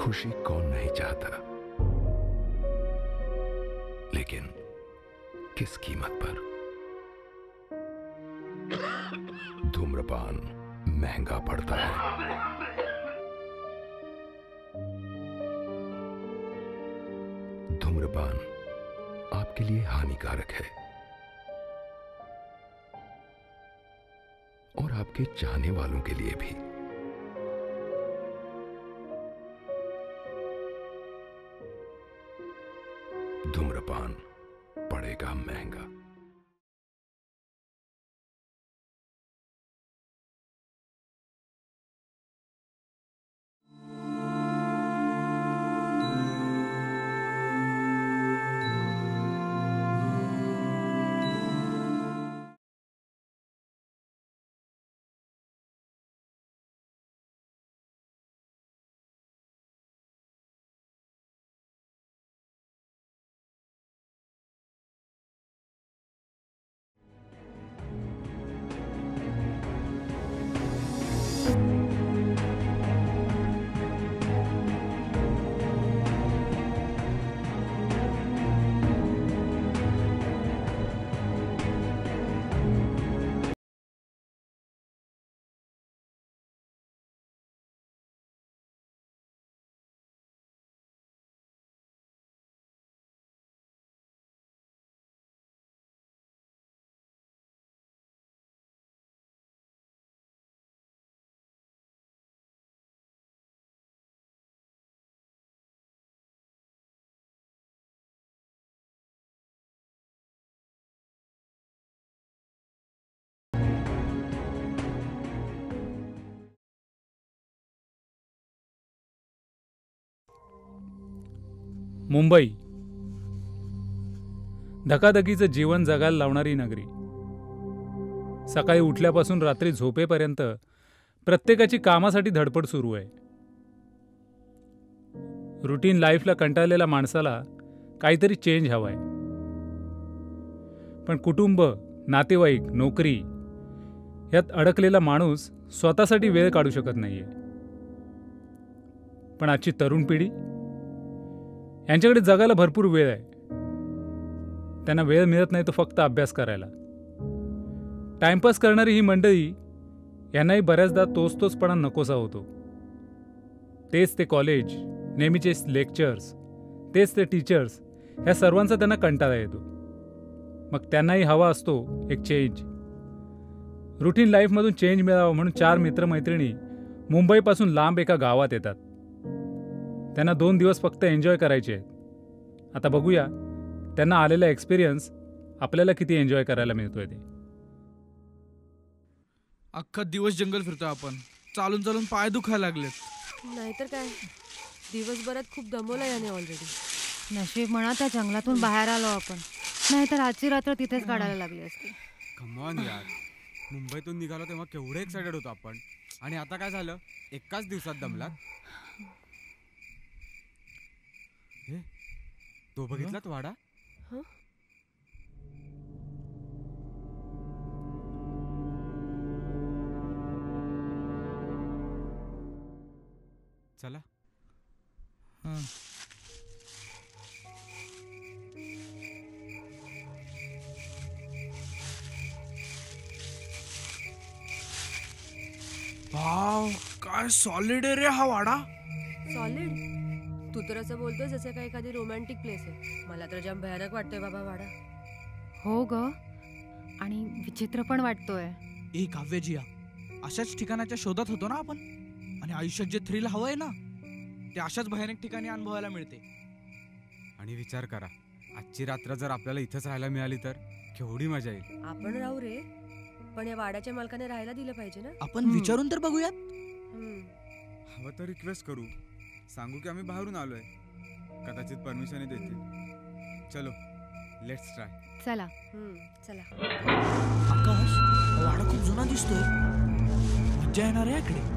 खुशी कौन नहीं चाहता, लेकिन किस कीमत पर? धूम्रपान महंगा पड़ता है। धूम्रपान आपके लिए हानिकारक है और आपके चाहने वालों के लिए भी। धूम्रपान पड़ेगा महंगा। मुंबई, धकाधकीचं जीवन जगायला लावणारी नगरी. सकाळी उठल्यापासून रात्री झोपेपर्यंत प्रत्येकाची कामासाठी धडपड सुरू आहे. रुटीन लाईफला कंटाळलेल्या माणसाला काहीतरी चेंज हवाय. पण कुटुंब, नातेवाईक, नोकरी यात अडकलेला माणूस स्वतःसाठी वेळ काढू शकत नाहीये. पण आजची तरुण पिढी, यांच्याकडे जगायला भरपूर वेळ आहे. त्यांना वेळ मिळत नाही तो फक्त अभ्यास करायला. टाइमपास करणारी ही मंडळी, यांनाही बऱ्याचदा तोचपणा नकोसा होतो. तेच ते कॉलेज, नेहमीचे लेक्चर्स, तेच ते टीचर्स, ह्या सर्वांचा त्यांना कंटाळा येतो. मग त्यांनाही हवा असतो एक चेंज. रुटीन लाईफमधून चेंज मिळावा म्हणून 4 मित्रमैत्रिणी मुंबईपासून लांब एका गावात येतात. त्यांना 2 दिवस फक्त एन्जॉय करायचे आहेत. आता बघूया त्यांना आलेला एक्सपिरियन्स आपल्याला किती एन्जॉय करायला मिळतोय ते. अख्खा दिवस जंगल फिरतोय आपण. चालून चालून पाय दुखायला लागलेत. नाहीतर काय, दिवसभरात खूप दमवलं याने ऑलरेडी. नशीब म्हणा त्या जंगलातून बाहेर आलो आपण, नाहीतर आजची रात्र तिथेच काढायला लागली असती. कमॉन यार, मुंबईतून निघालो तेव्हा केवढे एक्साइटेड होतो आपण, आणि आता काय झालं? एकाच दिवसात दमलात. हे तो बघितलात वाडा? चला. वाव, काय सॉलिड आहे रे हा वाडा. सॉलिड? तू तर असं बोलतोय जसं काही एखादी रोमॅन्टिक प्लेस आहे. मला तर जाम भयानक वाटतोय बाबा वाडा. हो ग, आणि विचित्र पण वाटतोय. ए काव्यजिया, अशाच ठिकाणाच्या शोधात होतो ना आपण, आणि आयुष्यात जे थ्रिल हवंय ना ते अशाच भयानक ठिकाणी अनुभवायला मिळते. आणि विचार करा, आजची रात्र जर आपल्याला इथंच राहायला मिळाली तर केवढी मजा येईल. आपण राहू रे, पण या वाड्याच्या मालकाने राहायला दिलं पाहिजे ना. आपण विचारून तर बघूयात. हवं तर रिक्वेस्ट करू, सांगू की आम्ही बाहेरून आलोय, कदाचित परमिशन देतील. चलो, लेट्स ट्राय. चला. चला. आकाश, वाडा खूप जुना दिसतोय. मज्जा येणार आहे इकडे.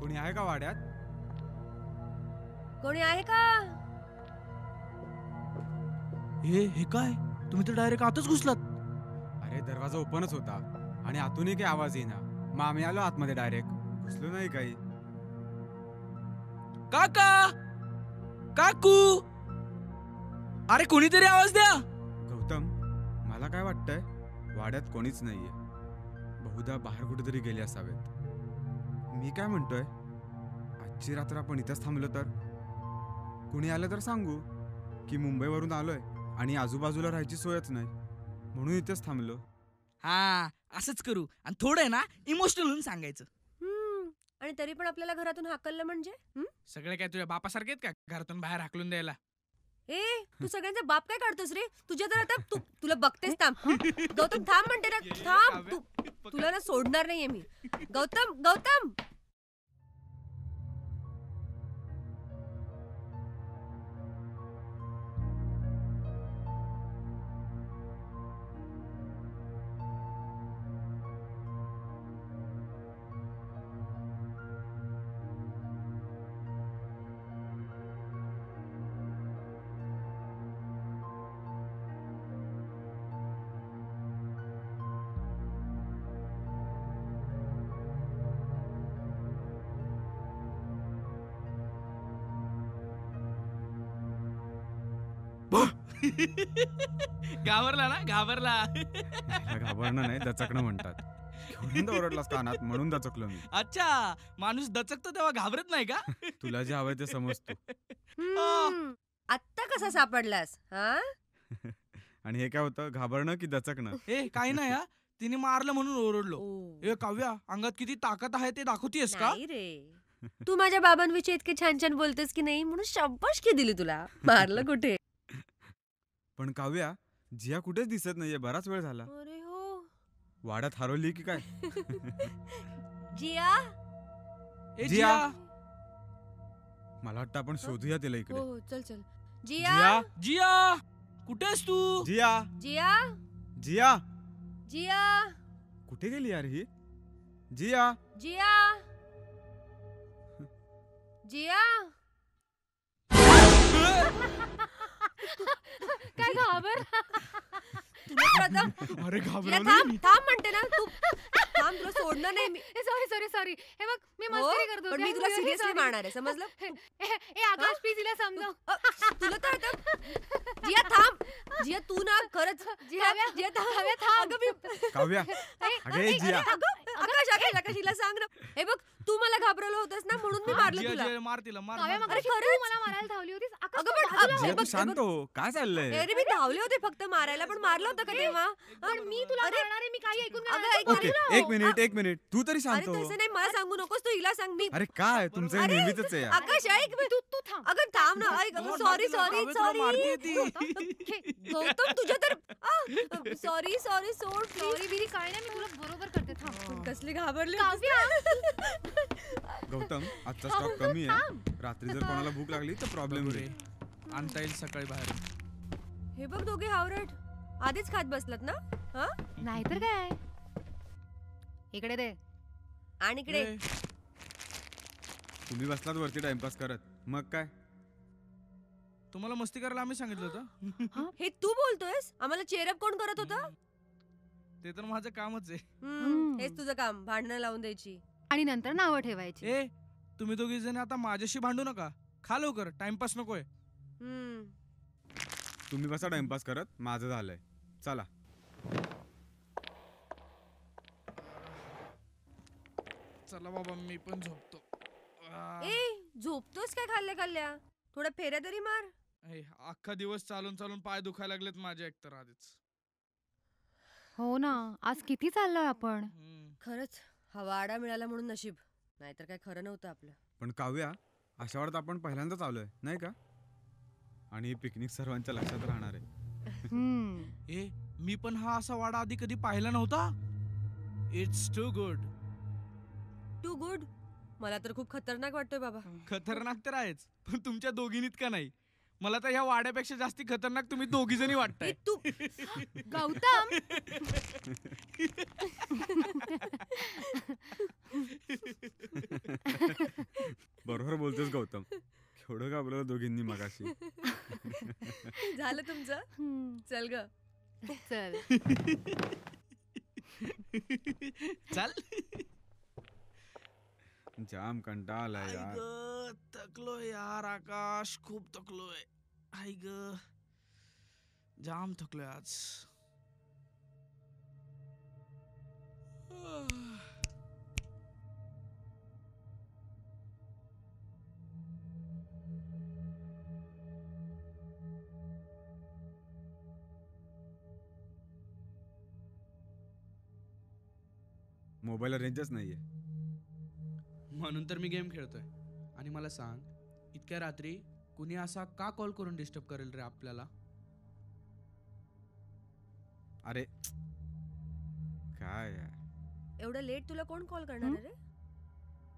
कोणी आहे का वाड्यात? कोणी आहे का? हे काय तुम्ही तर डायरेक्ट आतच घुसलात. अरे दरवाजा ओपनच होता आणि आतूनही काही आवाज येईना. मग आम्ही आलो आतमध्ये डायरेक्ट. घुसलो नाही काही. काका, काकू, अरे कोणीतरी आवाज द्या. गौतम, मला काय वाटतंय, वाड्यात कोणीच नाहीये. बहुधा बाहेर कुठेतरी गेले असावेत. मी काय म्हणतोय, आजची रात्र आपण इथंच थांबलो तर? कुणी आलं तर सांगू की मुंबईवरून आलोय आणि आजूबाजूला राहायची सोयच नाही, म्हणून इथेच थांबलो. हा, असंच करू. आणि थोडं आहे ना इमोशनल होऊन सांगायचं. आणि तरी पण आपल्याला घरातून हाकललं म्हणजे? सगळे काय तुझ्या बापासारखे आहेत का घरातून बाहेर हाकलून द्यायला? ए, तू सगळ्यांचा बाप काय काढतोस रे? तुझ्या तर आता तुला बघतेस. थांब गौतम, थांब म्हणते ना. थांब, तुला ना सोडणार नाहीये मी. गौतम, गौतम. घाबरला ना, घाबरला. याला घाबरणं नाही, दचकणं म्हणतात. घेऊन ओरडलास कानात म्हणून दचकलो मी. अच्छा, माणूस दचकतो तेव्हा घाबरत नाही का? तुला जे हवंय ते समजतो. आत्ता कसा सापडलास? हा, आणि हे काय होतं, घाबरणं की दचकणं? ए काही नाही हा, तिने मारलं म्हणून ओरडलो. ए काव्या, अंगात किती ताकद आहे ते दाखवतीयस का? नाही रे, तू माझ्या बाबांविषयी इतके छान छान बोलतेस की नाही म्हणून शाबासकी दिली तुला. मारलं कुठे? पण काव्या, जिया कुठेच दिसत नाहीये, बराच वेळ झाला. अरे हो, वाड्यात हरवली की काय? जिया. ए जिया. जिया, मला वाटतं आपण शोधूया तिला इकडे. हो, चल चल. जिया, जिया, जिया, कुठेस तू? जिया, जिया, जिया, जिया, कुठे गेली यार ही? जिया. जिया, जिया. काय घाबर? तुला तर आता अरे जिया, घाबरवलं थांब मी. थांब म्हणते ना. तू थांब, तुला सोडणार नाही मी. Sorry sorry sorry. हे बघ, मी हो, मस्करी करतो. पण मी तुला सिरियसली मारणार आहे, समजलं? ए आकाश, प्लीज तिला समजाव. तुला तर आता जिया थांब. जिया तू ना खरंच. जिया, जिया थांब. अगं मी काव्या, अगं ए जिया. अगं आकाश हिला सांग ना. हे बघ, तू मला घाबरवलं होतंस ना म्हणून मी मारलं जिया, तुला. जिया, मार तिला, मार, काव्या, मार. मग अरे तू खरंच? मला मारायला धावली होतीस. आकाश, अगं तू पण बाजूला जिया हो. तू शांत हो, काय चाललंय? अरे मी धावले होते फक्त मारायला, पण मारलं होतं का तेव्हा? पण मी तुला अरे, मारणार आहे, मी काही ऐकून अगं, घेणार ऐक नाही. ओके, तू बाजूला हो. एक मिनिट, तू तरी अरे शांत हो. तसं नाही, मला सांगू नकोस, तू हिला सांग. मी अरे काय तुमचं हे अरे, नेहमीच आहे यार. आकाश ऐक. तू थांब. अगं थांब ना, ऐक. मार सॉरी तिला, सॉरी काव्या तुला मारतेय सॉरी. ती. गौतम तुझ्या तर सॉरी सॉरी सोड. सॉरी बिरी काय नाही, मी तुला बरोबर करते. थांब. कसली घाबरली काव्या. गौतम, आजचा स्टॉक कमी आहे. रात्री जर कोणाला भूक लागली तर प्रॉब्लेम रे, होईल. आणता येईल सकाळी बाहेर. हे बघ, दोघे हावरट आधीच खात बसलात ना. हा, नाहीतर काय. इकडे दे. आणि इकडे ए, तुम्ही बसलात वरती टाइमपास करत, मग काय? तुम्हाला मस्ती करायला आम्ही सांगितलं होतं. हे तू बोलतोयस? आम्हाला चेअरअप कोण करत होता? ते तर माझं कामच आहे. हेच तुझं काम, भांडणं लावून द्यायची. आणि नंतर नावं ठेवायची. ए, तुम्ही दोघी जण आता माझ्याशी भांडू नका. खा लवकर, टाइमपास नकोय. तुम्ही बसा टाइमपास करत, माझं झालंय. चला. चला बाबा, मी पण झोपतो. ए, झोपतोस काय खाल्ल्या? थोड्या फेऱ्या तरी मार. अख्खा दिवस चालून चालून पाय दुखायला लागलेत माझे एकतर आधीच. हो ना, आज किती चाललोय आपण. खरंच हा वाडा मिळाला म्हणून नशीब, नाहीतर काय खरं नव्हतं आपलं. पण काव्या, अशा वाटत आपण पहिल्यांदाच आलोय नाही का? आणि पिकनिक सर्वांच्या लक्षात राहणार आहे. ए, मी पण हा असा वाडा आधी कधी पाहिला नव्हता. It's too good. Too good? मला तर खूप खतरनाक वाटतोय बाबा. खतरनाक तर आहेच, पण तुमच्या दोघींनीत का नाही. मला तर ह्या वाड्यापेक्षा जास्ती खतरनाक तुम्ही दोघी जणी वाटताय. तू गौतम. बोलतोस गौतम? केवढं घाबरलं दोघींनी मगाशी. झालं तुमचं? चल ग. चल. चल. जाम कंटाळा आलाय आई यार. ग, थकलोय यार आकाश, खूप थकलोय. आई ग, जाम थकलोय आज. मोबाईलला रेंजच नाहीये. म्हणून तर मी गेम खेळतोय. आणि मला सांग, इतक्या रात्री कुणी असा का कॉल करून डिस्टर्ब करेल रे आपल्याला? अरे काय यार, एवढं लेट तुला कोण कॉल करणार आहे रे?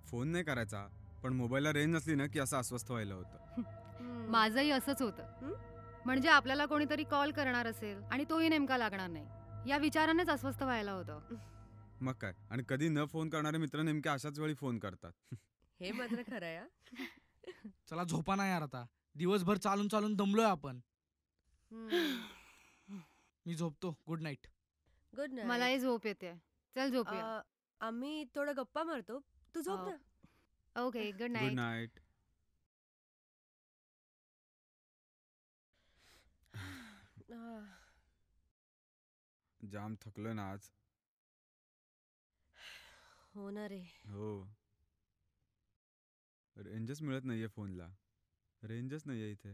फोन नाही करायचा, पण मोबाईलला रेंज नसली ना की असं अस्वस्थ व्हायला होतं. माझंही असंच होतं. म्हणजे आपल्याला कोणीतरी कॉल करणार असेल आणि तोही नेमका लागणार नाही, या विचारानेच अस्वस्थ व्हायला होतं. मग काय, आणि कधी न फोन करणारे मित्र नेमके अशाच वेळी फोन करतात. हे मात्र खरं आहे हा. चला झोपा ना यार आता. दिवसभर चालून चालून दमलोय आपण. मी झोपतो. Good night. Good night. मलाही झोप येते. चल झोपूया. आम्ही थोडं गप्पा मारतो. तू झोप ना. Okay, good good night. Night. जाम थकलोय ना आज. हो ना रे. हो, रेंजच मिळत नाहीये फोनला. रेंजच नाहीये इथे.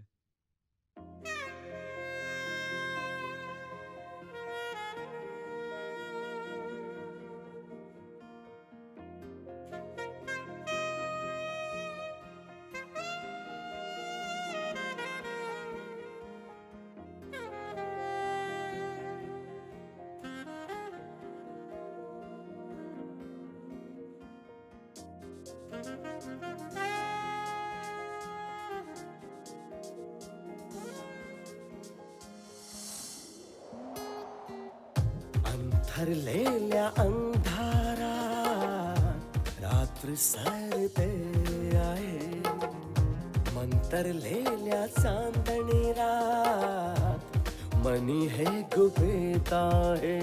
अंथरलेल्या अंधारात रात्र सरते आहे. मंतरलेल्या चांदणी रात मनी हे गुपित आहे.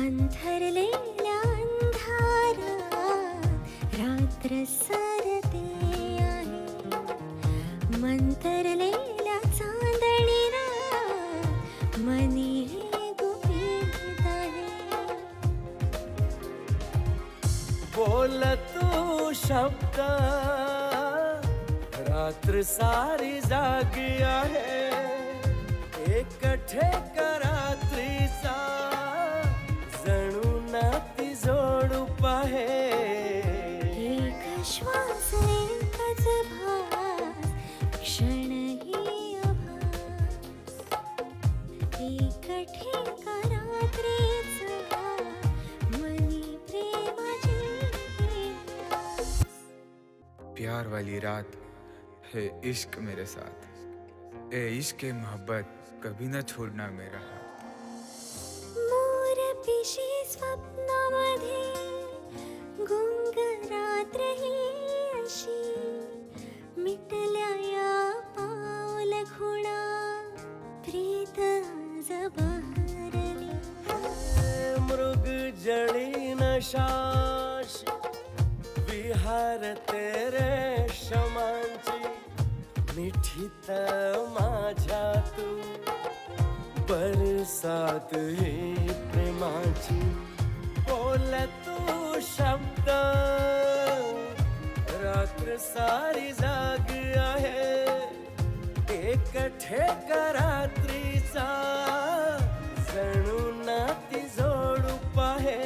अंथरलेल्या अंधारात रात्र सरते आहे. मंतरलेल्या चांदणी रात मनी हे गुपित आहे. बोल तू शब्द रात्र सारी जागी आहे. एकठे रात्रीचा जणू नाती जोडू पाहे. एक श्वास एकच भास क्षणही आभास. एकठे रात्रीचा मनी प्रेमाची आस. प्यार वाली रात है इश्क मेरे साथ. ए इश्क ए मोहब्बत कभी न छोड़ना मेरा हाथ. मोर पिशी स्वप्नामध्ये गुंग रात्र ही अशी. मिटल्या या पाऊल खुणा प्रीत आज बहरली. मृग जळी नशाश विहार तेरे शमांची. मिठीत माझ्या तू बरसात ही प्रेमाची. बोल तू शब्द रात्र सारी जाग आहे. एकठे रात्रीचा जणू नाती जोडू पाहे.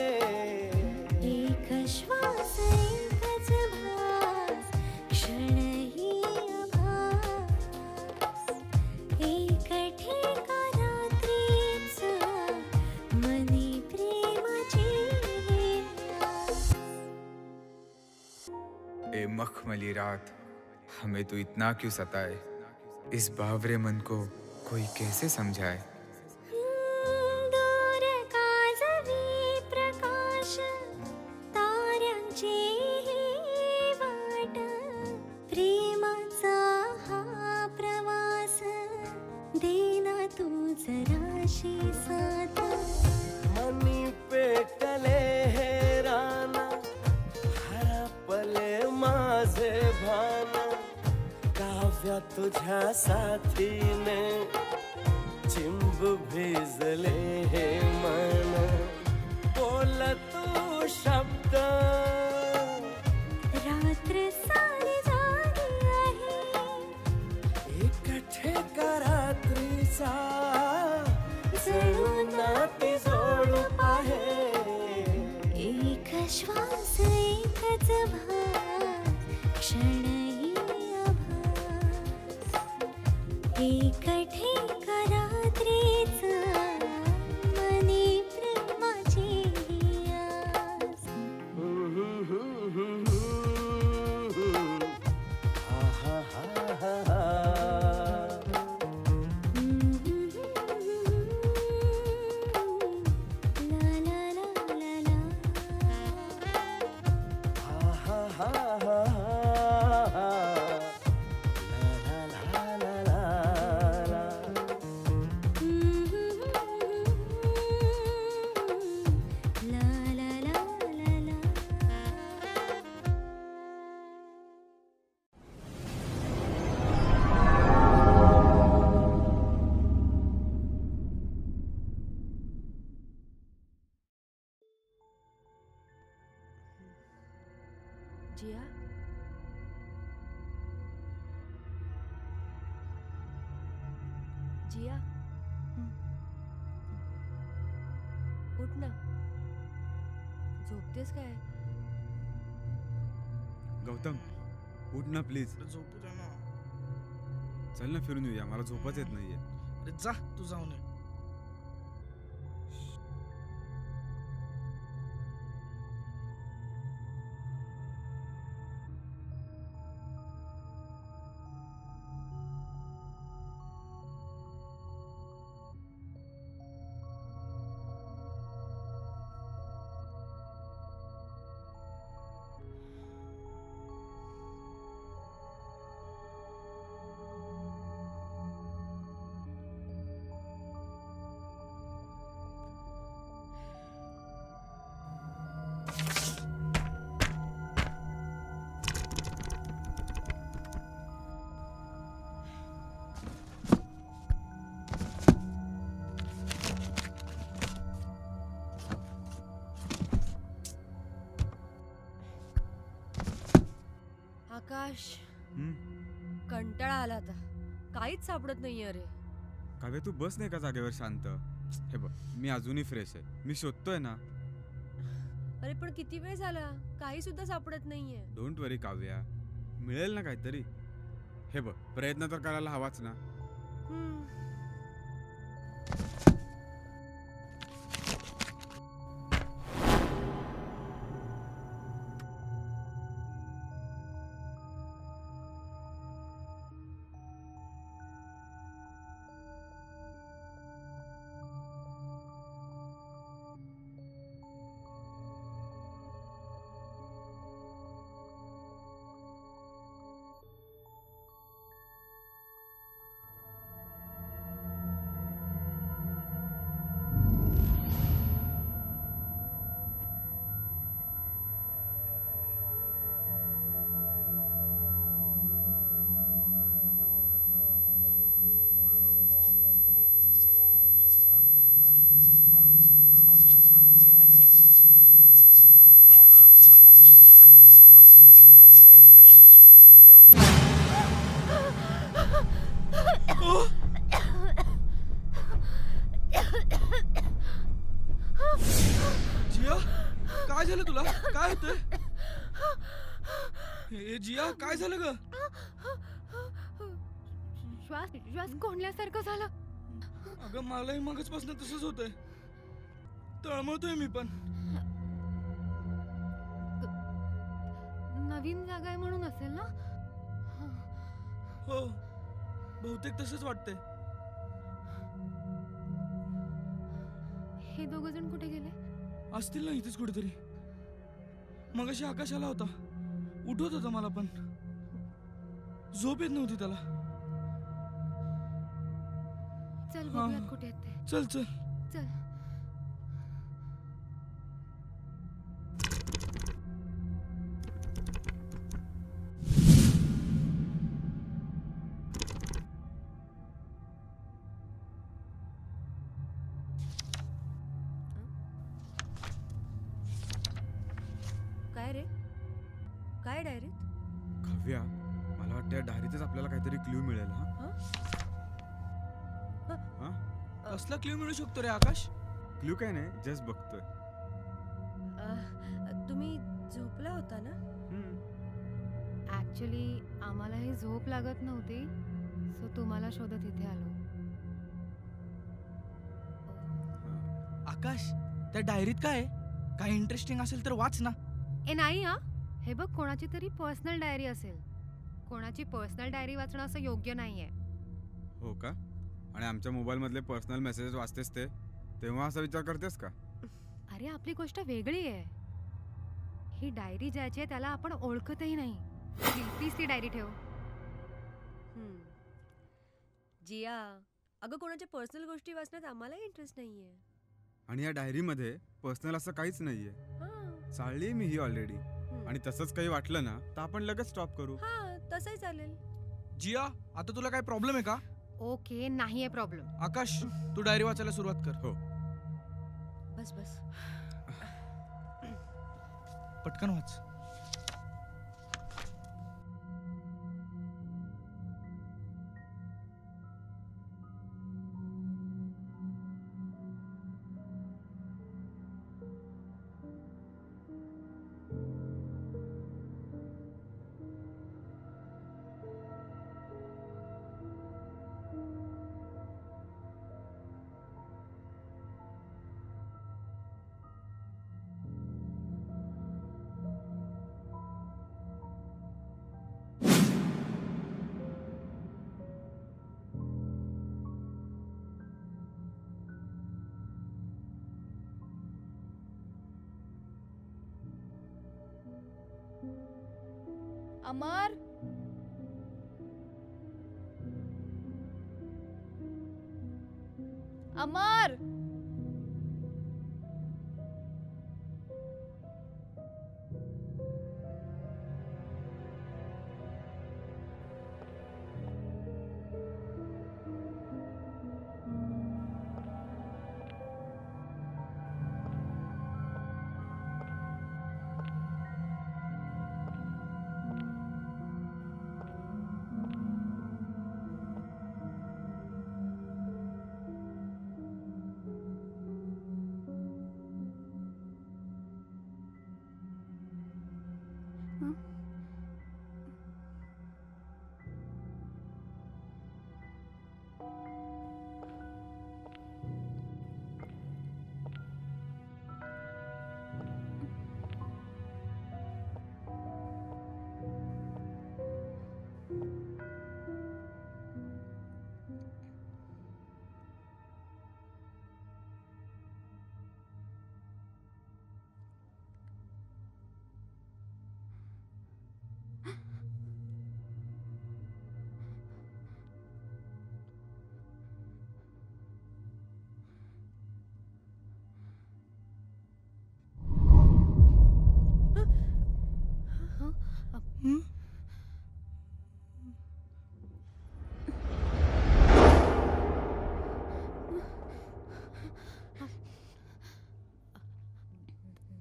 एक श्वास एकच भास क्षणही आभास. एकठे रात्रीचा मनी प्रेमाची आस. ए मखमली रात हमें तू इतना क्यों सताए. इस बावरे मन को कोई कैसे समझाए. दूर काजवी प्रकाश ताऱ्यांचे प्रेमाची साथ मनी पेटले हे राना हरपले माझे भान काव्या तुझ्या साथीने चिंब भिजले हे मन बोल तू शब्द रात्र सारी जागी आहे एकठे का रात्रीचा जणू नाती जोडून आहे एक श्वास एकच भास क्षणही आभास एकठे का रात्रीचा मनी प्रेमाची आस हा हा हा हा ला ला ला ला ला ला ला ला ला ला जिया जिया उठ ना झोपतेस काय गौतम उठ ना प्लीज. झोपू दे ना. चल ना फिरून येऊया, मला झोपच येत नाहीये. अरे जा तू जाऊन ये. आकाश हम्म? कंटाळा आला आता काहीच सापडत नाहीये रे. काव्या तू बस नाही का जागेवर शांत. हे बघ मी अजूनही फ्रेश आहे, मी शोधतोय ना. अरे पण किती वेळ झाला काही सुद्धा सापडत नाहीये. डोंट वरी काव्या, मिळेल ना काहीतरी. हे बघ प्रयत्न तर करायला हवाच ना. हम्म. जिया काय झालं तुला? काय होतंय? हे जिया काय झालं ग? श्वास श्वास कोंडल्यासारखं झालं. अगं मलाही मगचपासून तसंच होतंय. तळमळतोय मी पण. नवीन जागा आहे म्हणून असेल ना. हो बहुतेक तसंच वाटतंय. हे दोघ जण कुठे गेले? असतील ना इथेच कुठेतरी. मगाशी आकाश आला होता, उठवत होता मला पण झोप येत नव्हती त्याला. चल बघूयात कुठे आहेत ते. चल चल. चल. काय रे काय डायरीत? खव्या, मला वाटतं या डायरीतच आपल्याला काहीतरी क्ल्यू मिळेल. हा कसला क्ल्यू मिळू शकतो रे आकाश? क्ल्यू काय नाही, जस्ट बघतोय. तुम्ही झोपला होता ना? ऍक्च्युली आम्हाला ही झोप लागत नव्हती, सो तुम्हाला शोधत इथे आलो. आकाश, त्या डायरीत काय आहे? काही इंटरेस्टिंग असेल तर वाच ना. ए नाही हा, हे बघ कोणाची तरी पर्सनल डायरी असेल. कोणाची पर्सनल डायरी वाचणं असं योग्य नाहीये. हो का? आणि आमच्या मोबाईल मधले पर्सनल मेसेजेस वाचतेस ते, तेव्हा असा विचार करतेस का? अरे आपली गोष्ट वेगळी आहे. ही डायरी ज्याची आहे त्याला आपण ओळखतही नाही. प्लीज ती डायरी ठेव. जिया, अगं कोणाच्या पर्सनल गोष्टी वाचण्यात आम्हाला इंटरेस्ट नाहीये. आणि या डायरीमध्ये पर्सनल असं काहीच नाहीये. चालली मी ही ऑलरेडी. आणि तसंच काही वाटलं ना तर आपण लगेच स्टॉप करू. हा तसंही चालेल. जिया, आता तुला काय प्रॉब्लेम आहे का? ओके, नाहीये प्रॉब्लेम. आकाश, तू डायरी वाचायला सुरुवात कर. हो. बस बस पटकन वाच. अमर, अमर,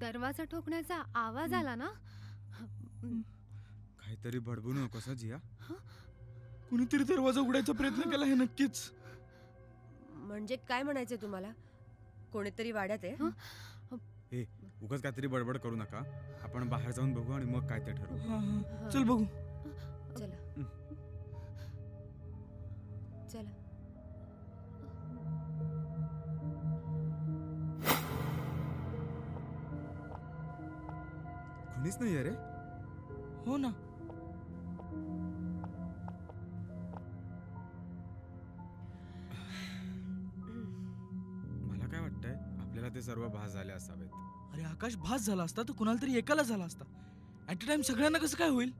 दरवाजा ठोकण्याचा आवाज आला ना? काहीतरी बडबडू नकोस हं, जिया. कुणीतरी दरवाजा उघडायचा प्रयत्न केला हे नक्कीच. म्हणजे काय म्हणायचंय तुम्हाला? कोणीतरी वाड्यात आहे? हे उगाच काहीतरी बडबड करू नका. आपण बाहेर जाऊन बघू आणि मग काय ते ठरवू. चल बघू. चला चला. कुणीच नाही रे. हो ना. मला काय वाटतंय आपल्याला ते सर्व भास झाले असावेत. अरे आकाश, भास झाला असता तर कुणाला तरी एकाला झाला असता. ऍट अ टाइम सगळ्यांना कसं काय होईल?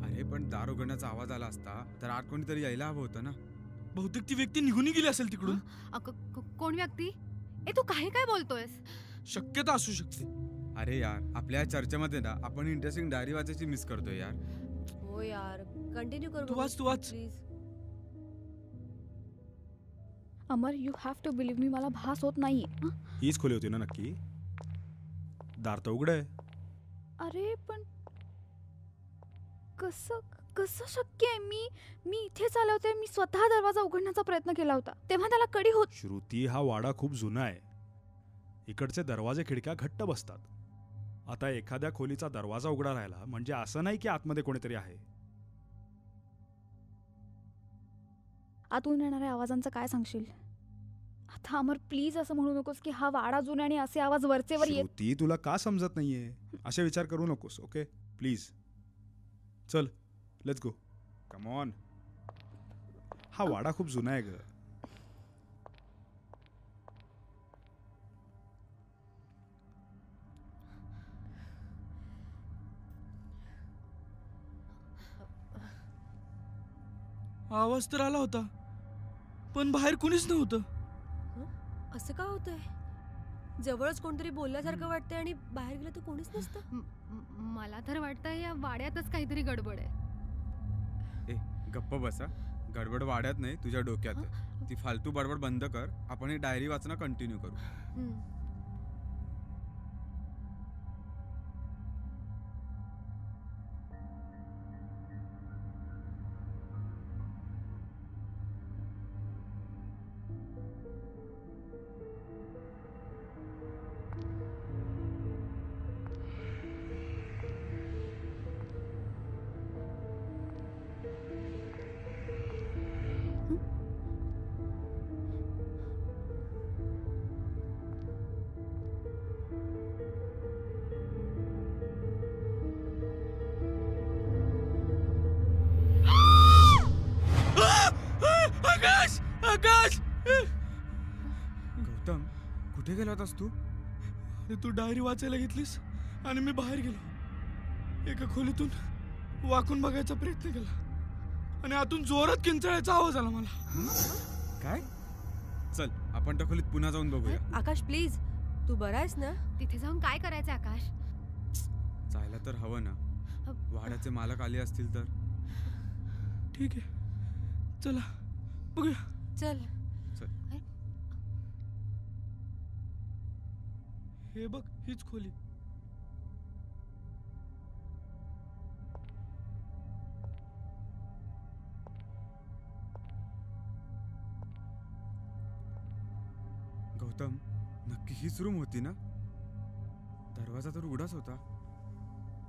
अरे पण दार उघडण्याचा आवाज आला असता तर आत कोणीतरी यायला हवं होतं ना. बहुतेक ती व्यक्ती निघून गेली असेल तिकडून. कोण व्यक्ती? ए तू काय बोलतोयस? शक्यता असू शकते. अरे यार, आपल्या चर्चेमध्ये ना आपण इंटरेस्टिंग डायरी वाचायची मिस करतोय यार. हो यार, कंटिन्यू कर. तू watch. Please. Amar, you have to believe me, मला भास होत नाहीये. हीच खोली होती ना नक्की? दार तर उघड आहे. अरे पण कसं शक्य आहे? मी इथेच आले होते. मी स्वतः दरवाजा उघडण्याचा प्रयत्न केला होता, तेव्हा त्याला कडी होत. श्रुती, हा वाडा खूप जुना आहे. इकडचे दरवाजे खिडक्या घट्ट बसतात. आता एखाद्या खोलीचा दरवाजा उघडा राहिला म्हणजे असं नाही की आतमध्ये कोणीतरी आहे. आतून येणाऱ्या आवाजांचं काय सांगशील? आता अमर प्लीज असं म्हणू नकोस की हा वाडा जुना आणि असे आवाज वरचेवर येत. श्रुती, तुला का समजत नाहीये? असे विचार करू नकोस. Okay please. चल लेट्स गो. Come on. हा वाडा खूप जुना आहे ग. आवाज तर आला होता, पण बाहेर कुणीच नव्हतं. असं का होतंय? जवळच कोणतरी बोलल्यासारखं वाटतंय आणि बाहेर गेलं तर कोणीच नसतं. मला तर वाटतंय या वाड्यातच काहीतरी गडबड आहे. ए गप्प बसा. गडबड वाड्यात नाही, तुझ्या डोक्यात आहे. ती फालतू बडबड बंद कर. आपण ही डायरी वाचणं कंटिन्यू करू. गौतम, कुठे गेला होतास तू? अरे तू डायरी वाचायला घेतलीस आणि मी बाहेर गेलो. एका खोलीतून वाकून बघायचा प्रयत्न केला आणि आतून जोरात किंचाळ्याचा आवाज आला मला. काय? चल आपण त्या खोलीत पुन्हा जाऊन बघूया. आकाश प्लीज, तू बरा आहेस ना? तिथे जाऊन काय करायचं आकाश? जायला तर हवं ना. वाड्याचे मालक आले असतील तर. ठीक आहे, चला बघूया. चल. हे बघ, हीच खोली. गौतम, नक्की हीच रूम होती ना? दरवाजा तर उघडाच होता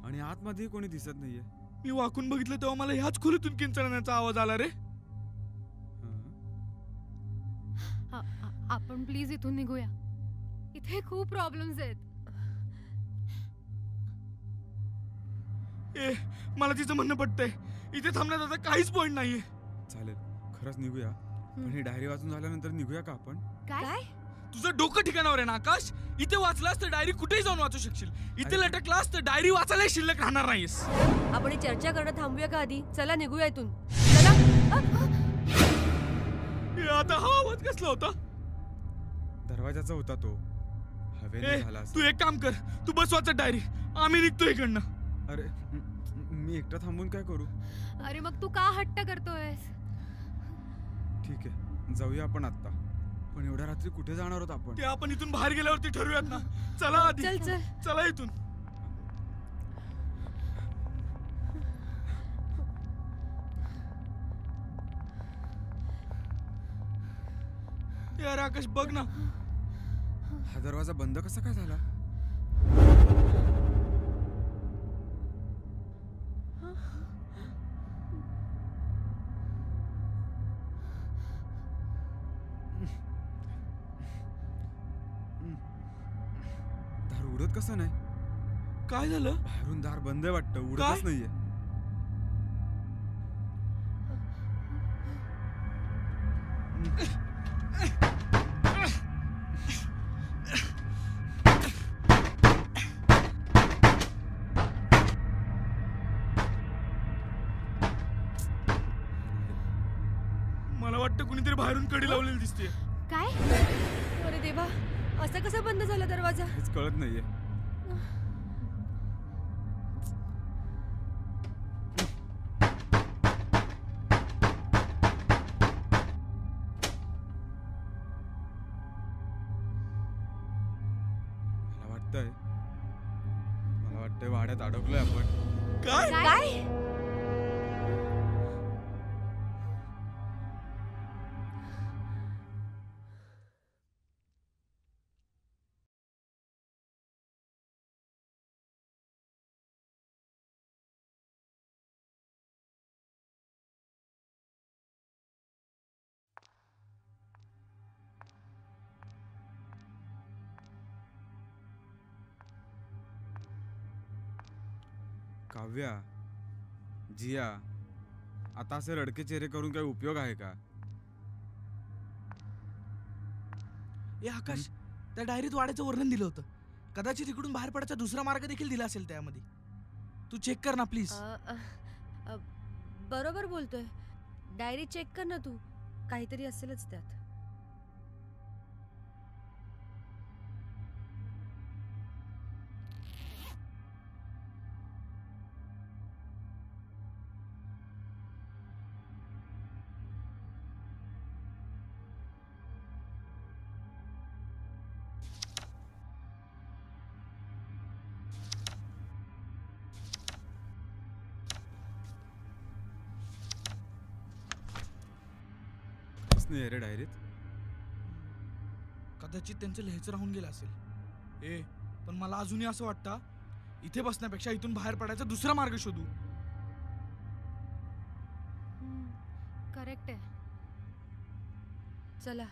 आणि आतमध्ये कोणी दिसत नाहीये. मी वाकून बघितलं तेव्हा मला ह्याच खोलीतून किंचाळण्याचा आवाज आला रे. आपण प्लीज इथून निघूया. इथे खूप प्रॉब्लेम्स आहेत. ए, मला तिचं म्हणणं पटतंय. इथे थांबण्यात आता काहीच पॉइंट नाहीये. चालेल, खरंच निघूया. पण ही डायरी वाचून झाल्यानंतर निघूया का आपण? काय? तुझं डोकं ठिकाणावर आहे ना आकाश? इथे वाचलास तर डायरी कुठेही जाऊन वाचू शकशील. इथे लटकलास तर डायरी वाचायला शिल्लक राहणार नाहीस. आपण चर्चा करणं थांबूया का आधी? चला निघूया इथून. चला. आता हा आवाज कसला होता? दरवाजाचा होता तो. हवेने झाला. तू एक काम कर, तू बस वाचत डायरी. आम्ही निघतो इकडनं. अरे मी एकटा थांबून काय करू? अरे मग तू का हट्ट करतोयस? ठीक आहे, जाऊया आपण आता. पण एवढ्या रात्री कुठे जाणार आहोत आपण? ते आपण इथून बाहेर गेल्यावरती ठरवूयात ना. चला आधी. चल चल. चला इथून. यार आकाश बघ ना. हा दरवाजा बंद कसा काय झाला? दार उडत कसं नाही? काय झालं? बाहेरून दार बंद आहे वाटतं, उडतच नाहीये. मला वाटतं कुणी कडी लावलेली दिसते. काय? अरे देवा, असा कसा बंद झाला दरवाजा? हेच कळत नाहीये. मला वाटतंय वाड्यात अडकलोय आपण. काय? काय? काव्या, जिया, आता असे रडके चेहरे करून काही उपयोग आहे का? ए आकाश, त्या डायरीत वाड्याचं वर्णन दिलं होतं. कदाचित इकडून बाहेर पडायचा दुसरा मार्ग देखील दिला असेल त्यामध्ये. तू चेक कर ना प्लीज. बरोबर बोलतोय. डायरी चेक कर ना तू. काहीतरी असेलच त्यात. नाही रे डायरीत. कदाचित त्यांचं लिहायचं राहून गेलं असेल. पण मला अजूनही असं वाटतं इथे बसण्यापेक्षा इथून बाहेर पडायचा दुसरा मार्ग शोधू. करेक्ट आहे. चला.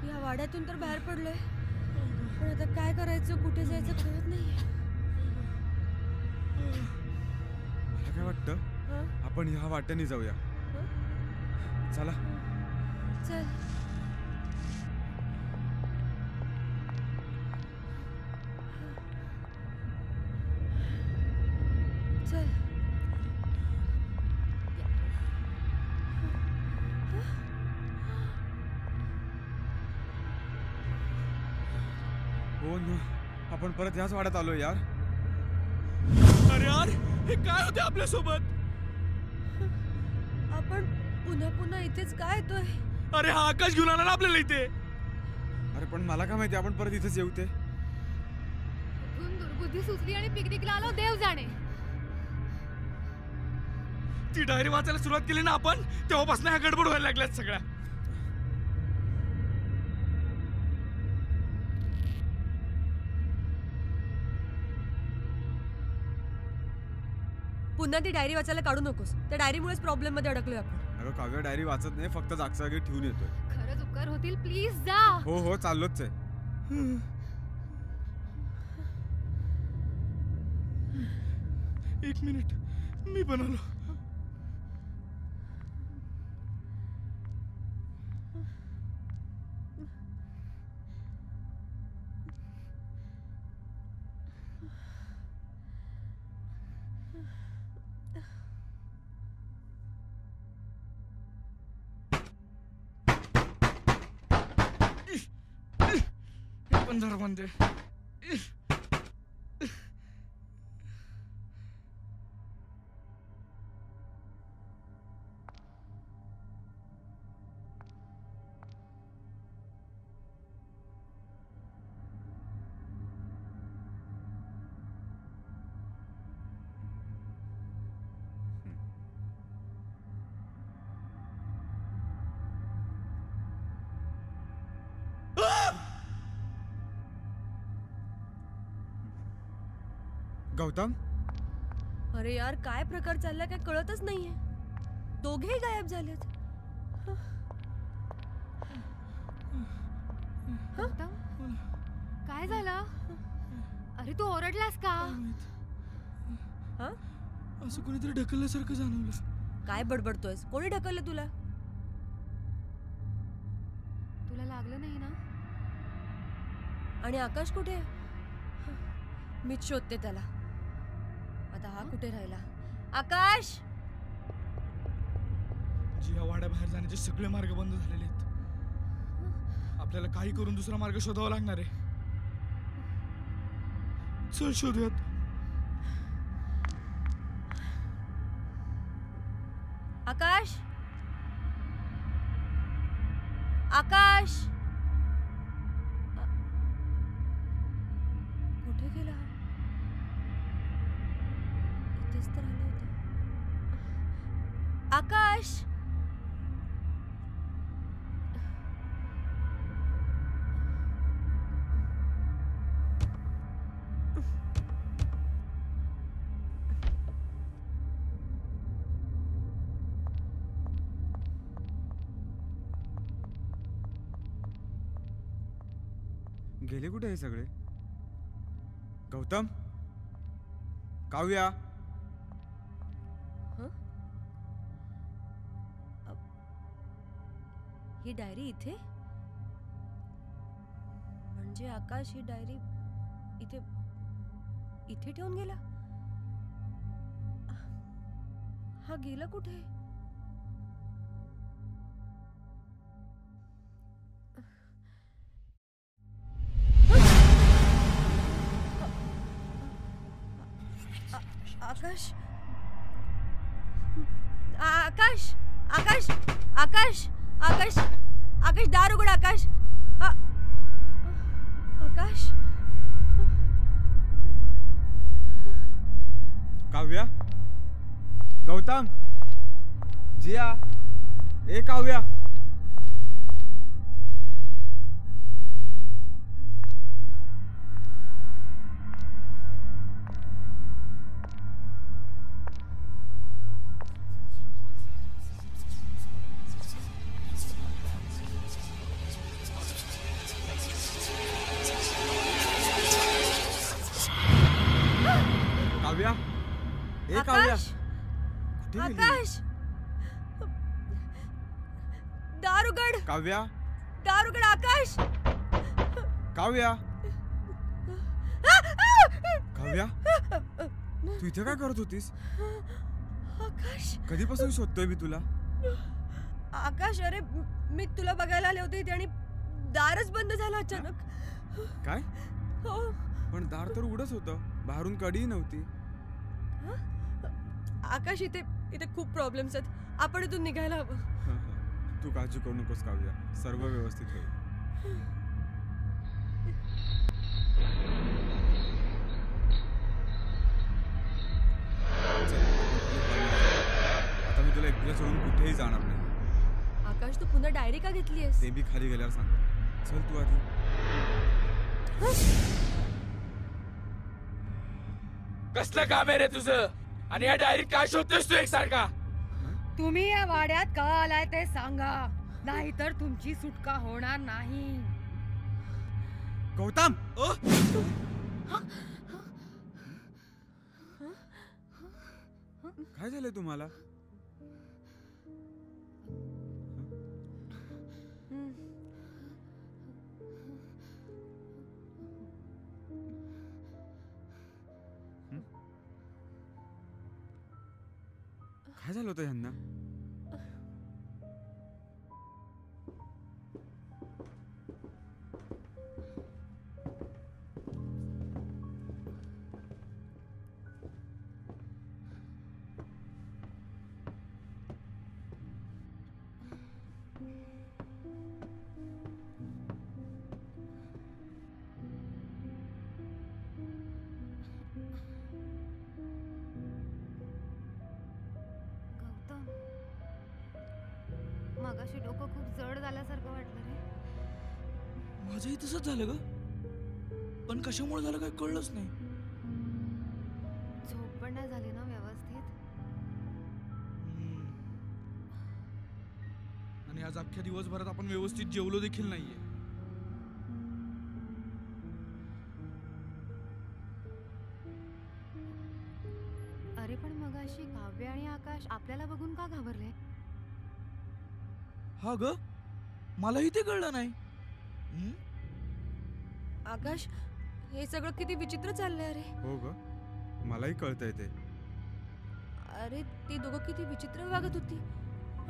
या वाड्यातून तर बाहेर पडलोय, पण आता काय करायचं, कुठे जायचं कळत नाहीये. मला काय वाटतं आपण ह्या वाट्याने जाऊया. चला. चल. चल. हो ना, आपण परत याच वाड्यात आलो यार. अरे यार, हे काय होते आपल्या सोबत? आपण पुन्हा पुन्हा इथेच काय येतोय? अरे हा आकाश घेऊन आला ना आपल्याला इथे. अरे पण मला काय माहिती आपण परत इथेच येऊ ते. दुर्बुद्धी सुचली आणि पिकनिकला आलो, देव जाणे. ती डायरी वाचायला सुरुवात केली ना आपण, तेव्हापासून ह्या गडबड व्हायला लागल्यात सगळ्या. पुन्हा ती डायरी वाचायला काढू नकोस. त्या डायरीमुळेच प्रॉब्लेम मध्ये अडकलोय आपण. अगं काव्या डायरी वाचत नाही, फक्त जागच्या ठेवून येतोय. खरंच उपकार होतील, प्लीज जा. हो हो चाललोच आहे. एक मिनिट, मी बनवलो. पण जरा बंद आहे. गौतम, अरे यार, काय प्रकार चाललाय काय कळतच नाहीये. दोघेही गायब झालेत. गौतम, काय झालं? अरे तू ओरडलास का? हा? असं कोणीतरी ढकलल्यासारखं जाणवलं. काय बडबडतोयस? कोणी ढकललं तुला? तुला लागलं नाही ना? आणि आकाश कुठे? मीच शोधते त्याला. आता हा कुठे राहिला? आकाश! जी वाड्याबाहेर जाण्याचे सगळे मार्ग बंद झालेले आहेत. आपल्याला काही करून दुसरा मार्ग शोधावा लागणार आहे. चल शोधूयात. आकाश! आकाश! कुठे गेला? इथेच तर आला होता. आकाश! गेले कुठे हे सगळे? गौतम, काव्या, ही डायरी इथे? म्हणजे आकाश ही डायरी इथे इथे ठेवून गेला? हा गेला कुठे? आकाश! आकाश! आकाश! आकाश! आकाश! आकाश, दार उघड. आकाश! आकाश! काव्या, गौतम, जिया, ए काव्या. काव्या, ए काव्या, कुठे गेली? आकाश! दार उघड. काव्या, दार उघड. आकाश! काव्या, काव्या, तू इथे काय करत होतीस? आकाश! कधीपासून शोधतोय मी तुला. आकाश, अरे मी तुला बघायला आले होते इथे आणि दारच बंद झालं अचानक. काय? हो. पण दार तर उघडच होतं, बाहेरून कडी नव्हती. आकाश, इथे इथे खूप प्रॉब्लेम्स आहेत. आपण इथून निघायला हवं. तू काळजी करू नकोस काव्या, सर्व व्यवस्थित होईल. आता मी तुला एकटीला सोडून कुठेही जाणार नाही. आकाश, तू पुन्हा डायरी का घेतलीयस? ते बी खाली गेल्यावर सांगतो. चल तू आधी. कसलं काम आहे रे तुझं? आणि या डायरीत काय शोधतोस तू एकसारखा? तुम्ही या वाड्यात का आलाय ते सांगा, नाहीतर तुमची सुटका होणार नाही. गौतम काय झालंय तुम्हाला? काय झालं होतं ह्यांना? गौतम, मगाशी डोकं खूप जड झाल्यासारखं वाटलं रे. माझंही तसंच झालं ग, पण कशामुळे झालं काय कळलंच नाही. झोप पण नाही झाली ना व्यवस्थित. आणि आज अख्ख्या दिवसभरात आपण व्यवस्थित जेवलो देखील नाहीये. अरे पण मगाशी काव्य आणि आकाश आपल्याला बघून का घाबरले? हा ग, मलाही ते कळलं नाही. आकाश, हे सगळं किती विचित्र चाललंय. अरे हो ग, मलाही कळतंय ते. अरे ती दोघं किती विचित्र वागत होती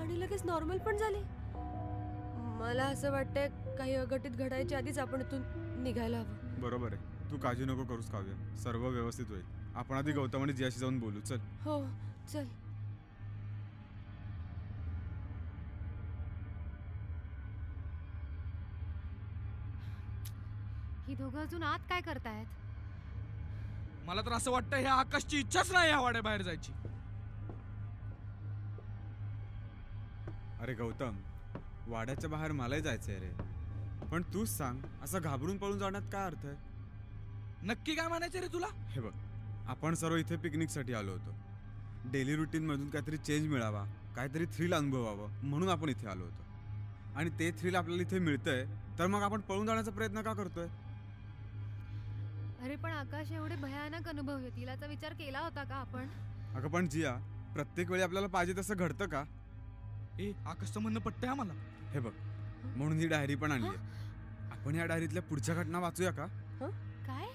आणि लगेच नॉर्मल पण झाली. मला असं वाटतंय काही अघटित घडायच्या आधीच आपण इथून निघायला हवं. बरोबर आहे, तू काळजी नको करूस काव्य, सर्व व्यवस्थित होईल. आपण आधी गौतम आणि जियाशी जाऊन बोलू. चल. हो चल. ही दोघं अजून आत काय करतायत? मला तर असं वाटतं ह्या आकाशची इच्छाच नाही या वाड्याबाहेर जायची. अरे गौतम, वाड्याच्या बाहेर मलाही जायचंय रे, पण तूच सांग, असं घाबरून पळून जाण्यात काय अर्थ आहे? नक्की काय म्हणायचं रे तुला? हे बघ, आपण सर्व इथे पिकनिकसाठी आलो होतो. डेली रुटीन मधून काहीतरी चेंज मिळावा, काहीतरी थ्रिल अनुभवावं म्हणून आपण इथे आलो होतो. आणि ते थ्रिल आपल्याला इथे मिळतंय, तर मग आपण पळून जाण्याचा प्रयत्न का करतोय? अरे पण आकाश, एवढे भयानक अनुभव येतील याचा विचार केला होता का आपण? अगं पण जिया, प्रत्येक वेळी आपल्याला पाहिजे तसं घडतं का? आकाशचं म्हणणं पटतंय आम्हाला. हे बघ, म्हणून ही डायरी पण आणली. आपण या डायरीतल्या पुढच्या घटना वाचूया का? काय?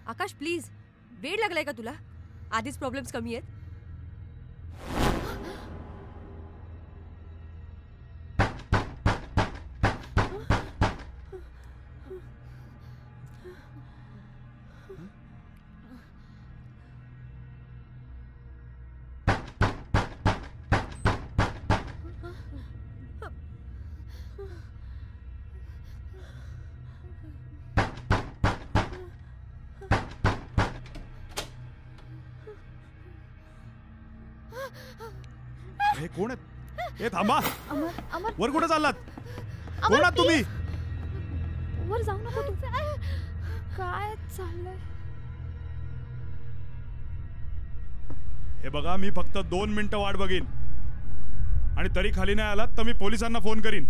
आकाश प्लीज, वेळ लागलाय का तुला? आधीच प्रॉब्लेम्स कमी आहेत. हे कोण आहेत? हे थांबा, अमर, अमर, वर कुठे चाललात? अमर, कोण आहात तुम्ही? वर जाऊ नको तू. काय चाललंय? हे बघा, मी फक्त 2 मिनिटं वाट बघीन आणि तरी खाली नाही आलात तर मी पोलिसांना फोन करीन.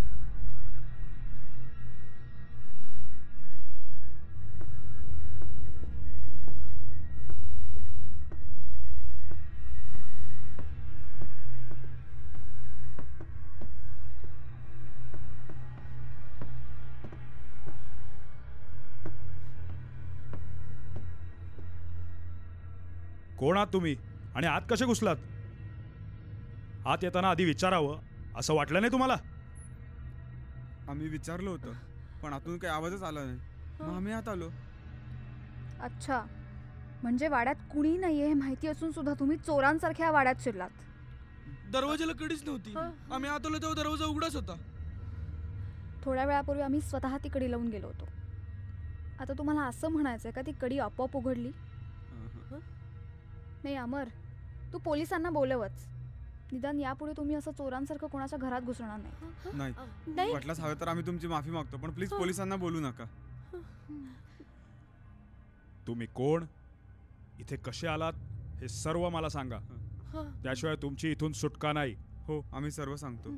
कोण आहात तुम्ही आणि आत कसे घुसलात? आत येताना आधी विचारावं असं वाटलं नाही तुम्हाला? आम्ही विचारलं होतं, पण आतून काही आवाजच आला नाही, मग आम्ही आत आलो. अच्छा, म्हणजे वाड्यात कुणी नाहीये हे माहिती असून सुद्धा तुम्ही चोरांसारख्या वाड्यात शिरलात. दरवाजाला कड़ीच नव्हती. आम्ही आत आलो तेव्हा दरवाजा उघडाच होता. थोड्या वेळापूर्वी आम्ही स्वतः ती कडी लावून गेलो होतो. आता तुम्हाला असं म्हणायचंय का ती कडी आपोआप उघडली? नाही अमर, तू पोलिसांना बोलवच. निदान यापुढे तुम्ही असं चोरांसारखं कोणाच्या घरात घुसणार नाही. नाही, वाटल्यास हवं तर आम्ही तुमची माफी मागतो, पण प्लीज पोलिसांना बोलू नका. तुम्ही कोण, इथे कसे आलात हे सर्व मला सांगा. हां. त्याशिवाय तुमची इथून सुटका नाही. हो, आम्ही सर्व सांगतो.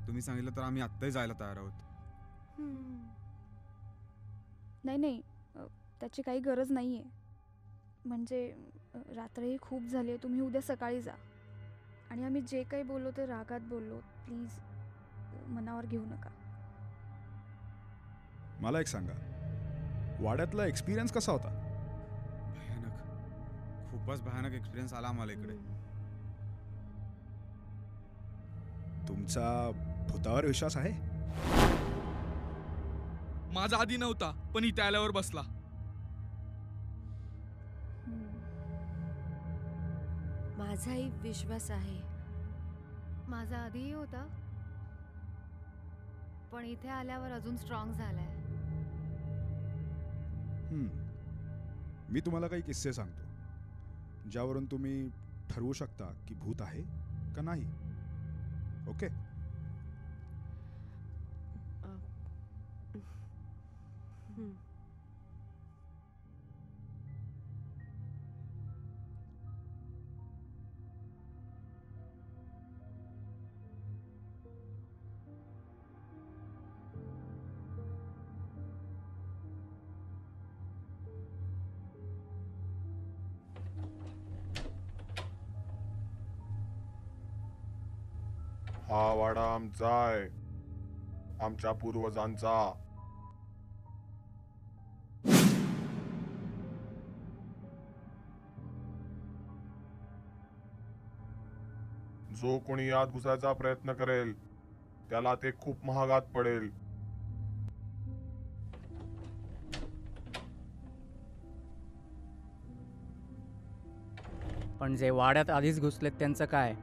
तुम्ही सांगितलं तर आम्ही आत्ताही जायला तयार आहोत. नाही नाही, त्याची काही गरज नाही आहे. म्हणजे रात्रही खूप झाली आहे. तुम्ही उद्या सकाळी जा. आणि आम्ही जे काही बोललो ते रागात बोललो. प्लीज मनावर घेऊ नका. मला एक सांगा, वाड्यातला एक्सपिरियन्स कसा होता? भयानक, खूपच भयानक एक्सपिरियन्स आला आम्हाला इकडे. तुमचा भूतावर विश्वास आहे? माझा आधी नव्हता, पण इथे आल्यावर बसला. माझाही विश्वास आहे. माझा आधीही होता, पण इथे आल्यावर अजून स्ट्रॉंग झालाय. मी तुम्हाला काही किस्से सांगतो ज्यावरून तुम्ही ठरवू शकता की भूत आहे का नाही. ओके? हा वाडा आमचा आहे, आमच्या पूर्वजांचा. जो कोणी यात घुसायचा प्रयत्न करेल त्याला ते खूप महागात पडेल. पण जे वाड्यात आधीच घुसलेत त्यांचं काय?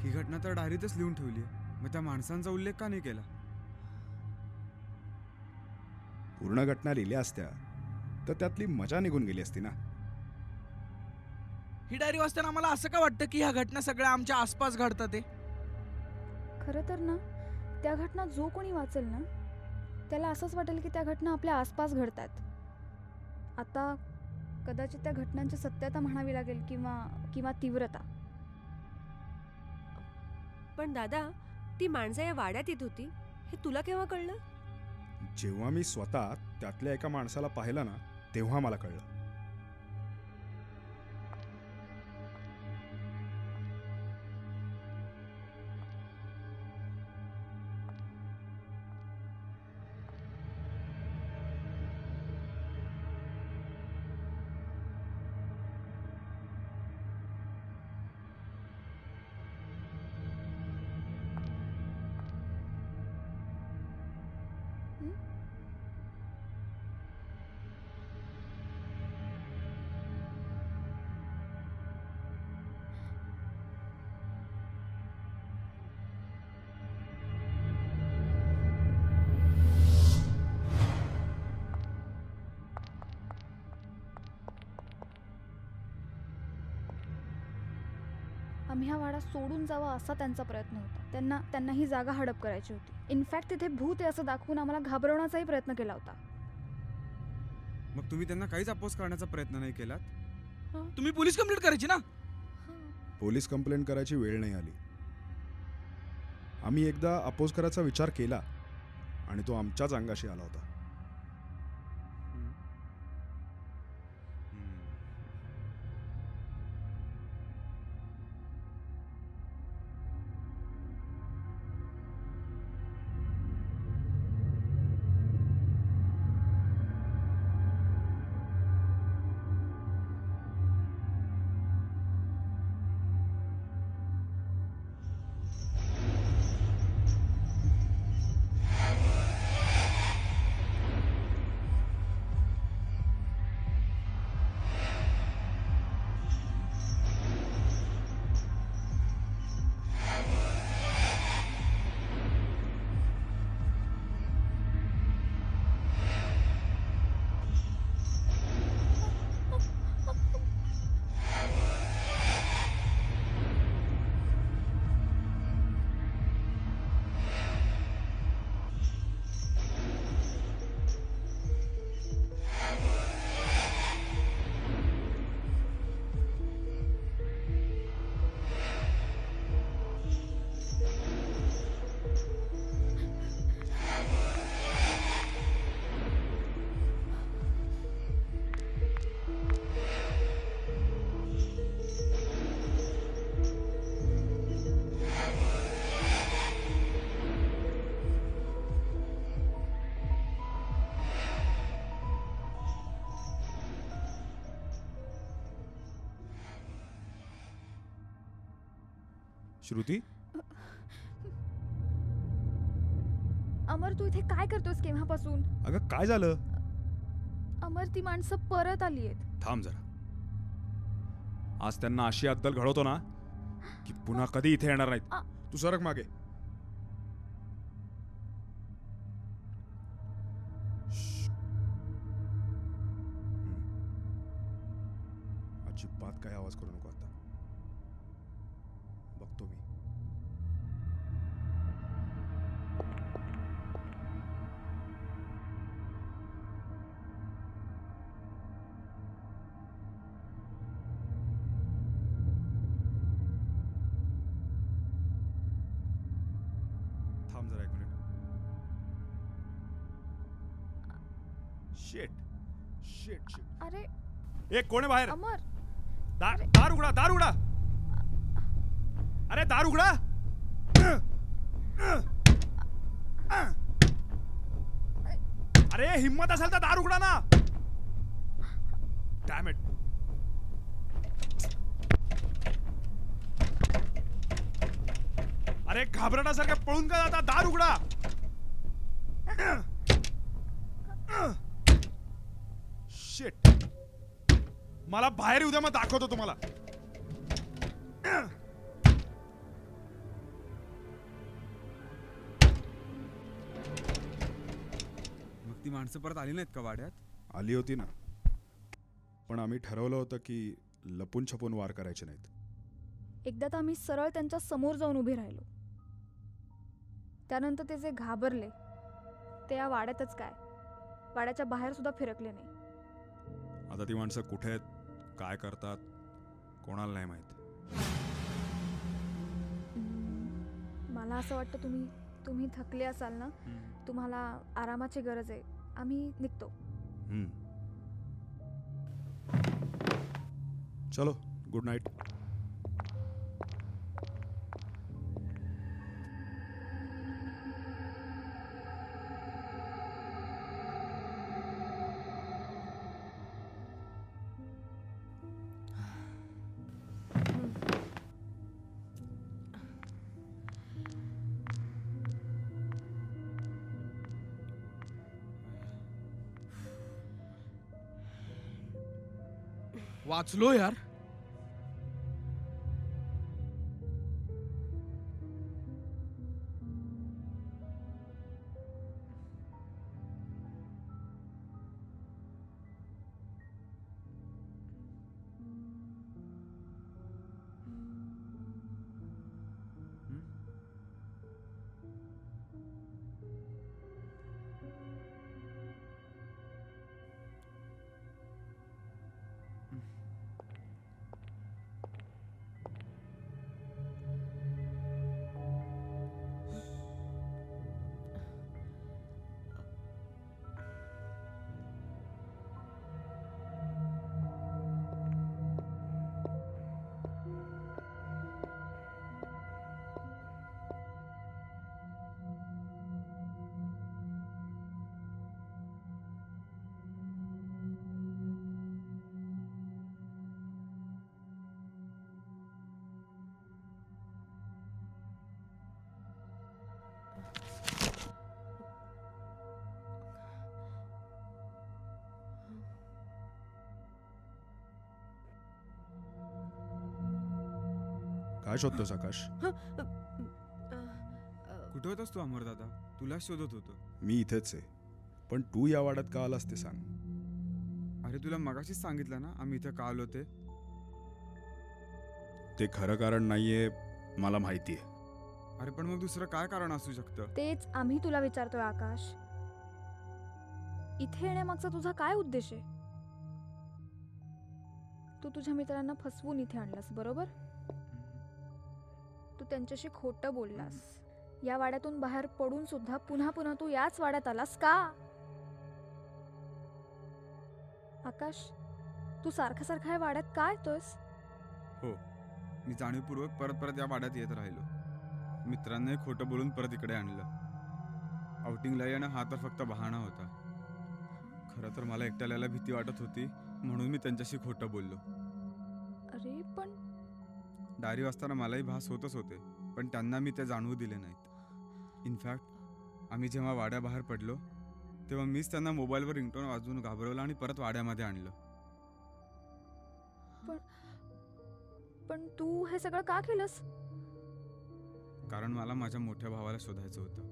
ही घटना तर डायरीतच लिहून ठेवली आहे, मग त्या माणसांचा उल्लेख का नाही केला? पूर्ण घटना लिहिल्या असत्या तर त्यातली मजा निघून गेली असती ना. ही डायरी वाचताना आम्हाला असं का वाटतं की ह्या घटना सगळ्या आमच्या आसपास घडतात ते? खरं तर ना, त्या घटना जो कोणी वाचेल ना त्याला असंच वाटेल की त्या घटना आपल्या आसपास घडतात. आता कदाचित त्या घटनांची सत्यता म्हणावी लागेल किंवा तीव्रता. पण दादा, ती माणसं या वाड्यात येत होती हे तुला केव्हा कळलं? जेव्हा मी स्वतः त्यातल्या एका माणसाला पाहिलं ना तेव्हा मला कळलं. आम्ही हा वाडा सोडून जावा असा त्यांचा प्रयत्न होता. त्यांना ही जागा हडप करायची होती. इनफॅक्ट तिथे भूत आहे असं दाखवून आम्हाला घाबरवण्याचाही प्रयत्न केला होता. मग तुम्ही त्यांना काहीच अपोज करण्याचा प्रयत्न नाही केलात? तुम्ही पोलीस कंप्लेंट करायची ना? पोलीस कंप्लेंट करायची वेळ नाही आली. आम्ही एकदा अपोज करायचा विचार केला आणि तो आमच्याच अंगाशी आला होता. श्रुती, अमर तू इथे काय करतोस केव्हापासून? अगं काय झालं? अमर ती माणसं परत आली आहेत. थांब जरा. आज त्यांना अशी अद्दल घडवतो ना की पुन्हा कधी इथे येणार नाहीत. तू सरक मागे. अजिबात काय आवाज करू नको. आता बघतो मी. थांब जरा 1 मिनिट. Shit shit shit. अरे एक कोण आहे बाहेर? अमर, दार उघडा, दार उघडा. अरे दार उघडा. अरे हिम्मत असेल तर दार उघडा ना. Dam it. अरे घाबरण्यासारखं पळून का जाता? दार उघडा. शिट. मला बाहेर उद्या मग दाखवतो तुम्हाला. ती माणसं परत आली नाहीत का वाड्यात? आली होती ना, पण आम्ही ठरवलं होतं की लपून छपून वार करायचे नाहीत. एकदा तर आम्ही सरळ त्यांच्या समोर जाऊन उभे राहिलो. त्यानंतर ते जे घाबरले ते या वाड्यातच काय, वाड्याच्या बाहेर सुद्धा फिरकले नाही. आता ती माणसं कुठे आहेत, काय करतात, कोणाला नाही माहीत. मला असं वाटतं तुम्ही थकले असाल ना, तुम्हाला आरामाची गरज आहे. आम्ही निघतो. चलो, गुड नाईट. वाचलो यार. काय शोधतोस आकाश? कुठे होतास तू अमर दादा? तुला शोधत होतो. मी इथेच आहे, पण तू या वाड्यात का आलास ते सांग. अरे तुला मगाशीच सांगितलं ना आम्ही इथे का आलो ते. ते खरं कारण नाहीये, मला माहिती आहे. अरे पण मग दुसरं काय कारण असू शकतं? तेच आम्ही तुला विचारतोय आकाश. इथे येण्यामागचा तुझा काय उद्देश आहे? तू तुझ्या मित्रांना फसवून इथे आणलास, बरोबर? तू त्यांच्याशी खोटं बोललास. या वाड्यातून बाहेर पडून सुद्धा पुन्हा पुन्हा तू याच वाड्यात आलास का? आकाश, तू सारखा सारखा या वाड्यात का येतोयस? हो, मी जाणीवपूर्वक परत परत या वाड्यात येत राहिलो. मित्रांनाही खोटं बोलून परत इकडे आणलं. आउटिंगला येणं हा तर फक्त बहाणा होता. खरं तर मला एकट्याला यायला भीती वाटत होती, म्हणून मी त्यांच्याशी खोटं बोललो. अरे पण डायरी वाचताना मलाही भास होतच होते, पण त्यांना मी ते जाणवू दिले नाहीत. इनफॅक्ट आम्ही जेव्हा वाड्याबाहेर पडलो तेव्हा मीच त्यांना मोबाईलवर रिंगटोन वाजवून घाबरवलं आणि परत वाड्यामध्ये आणलं. पण तू हे सगळं का केलंस? कारण मला माझ्या मोठ्या भावाला शोधायचं होतं.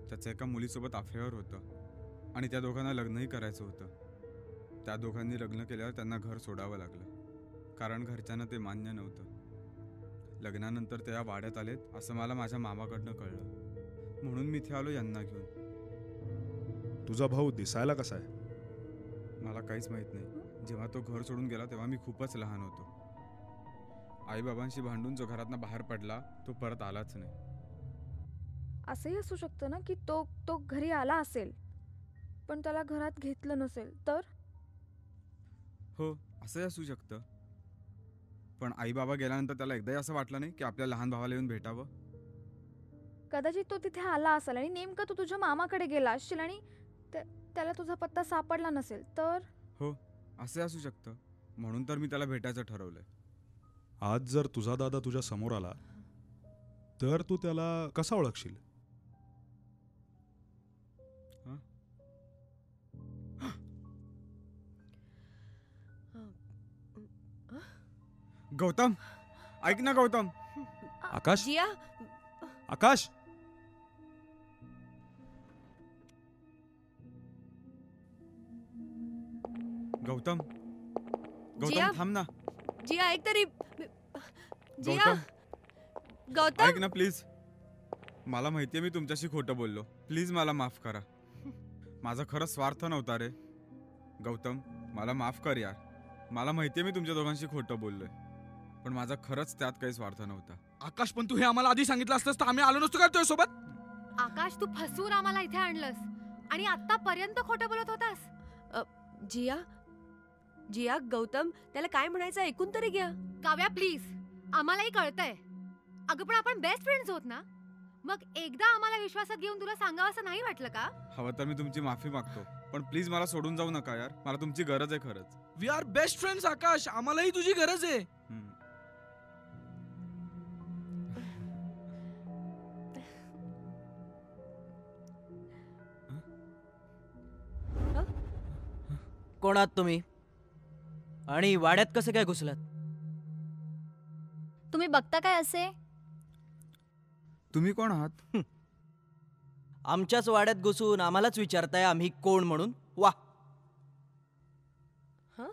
त्याचं एका मुलीसोबत अफेअर होतं आणि त्या दोघांना लग्नही करायचं होतं. त्या दोघांनी लग्न केल्यावर त्यांना घर सोडावं लागलं, कारण घरच्यांना ते मान्य नव्हतं. लग्नानंतर ते या वाड्यात आलेत असं मला माझ्या मामाकडनं कळलं, म्हणून मी इथे आलो यांना घेऊन. तुझा भाऊ दिसायला कसा आहे? मला काहीच माहीत नाही. जेव्हा तो घर सोडून गेला तेव्हा मी खूपच लहान होतो. आईबाबांशी भांडून जो घरातनं बाहेर पडला तो परत आलाच नाही. असंही असू शकतं ना की तो घरी आला असेल पण त्याला घरात घेतलं नसेल तर? हो, असंही असू शकतं. पण आई बाबा गेल्यानंतर त्याला एकदाही असं वाटलं नाही की आपल्या लहान भावाला येऊन भेटावं. कदाचित तो तिथे आला असेल आणि नेमका तू तुझ्या मामाकडे गेला असशील आणि त्याला तुझा पत्ता सापडला नसेल तर? हो, असे असू शकतं. म्हणून तर मी त्याला भेटायचं ठरवलंय. आज जर तुझा दादा तुझ्या समोर आला तर तू त्याला कसा ओळखशील? गौतम, ऐक ना गौतम. आकाश, जिया, आकाश. गौतम जिया? गौतम थांब ना. जिया ऐक तरी. जिया गौतम गौतम ऐक ना प्लीज. मला माहितीये मी तुमच्याशी खोटं बोललो. प्लीज मला माफ करा. माझा खरंच स्वार्थ नव्हता रे. गौतम मला माफ कर यार. मला माहितीये मी तुमच्या दोघांशी खोटं बोललोय, पण माझा खरंच त्यात काही स्वार्थ नव्हता. आकाश, पण तू हे आम्हाला आधी सांगितलं असतंस तर आम्ही आलो नसतो का तुझ्या सोबत? आकाश, तू फसवून आम्हाला इथे आणलंस आणि आतापर्यंत खोटं बोलत होतास. जिया जिया गौतम त्याला काय म्हणायचं ऐकून तरी घ्या. काव्या प्लीज, आम्हालाही कळतंय. अगं पण आपण बेस्ट फ्रेंड्स होत ना, मग एकदा आम्हाला विश्वासात घेऊन तुला सांगावं असं नाही वाटलं का? हवं तर मी तुमची माफी मागतो, पण प्लीज मला सोडून जाऊ नका यार. मला तुमची गरज आहे खरंच. वी आर बेस्ट फ्रेंड्स आकाश, आम्हालाही तुझी गरज आहे. कोण आहात तुम्ही आणि वाड्यात कसे काय घुसलात? तुम्ही बघता काय असे? तुम्ही कोण आहात? आमच्याच वाड्यात घुसून आम्हालाच विचारताय आम्ही कोण म्हणून? वा,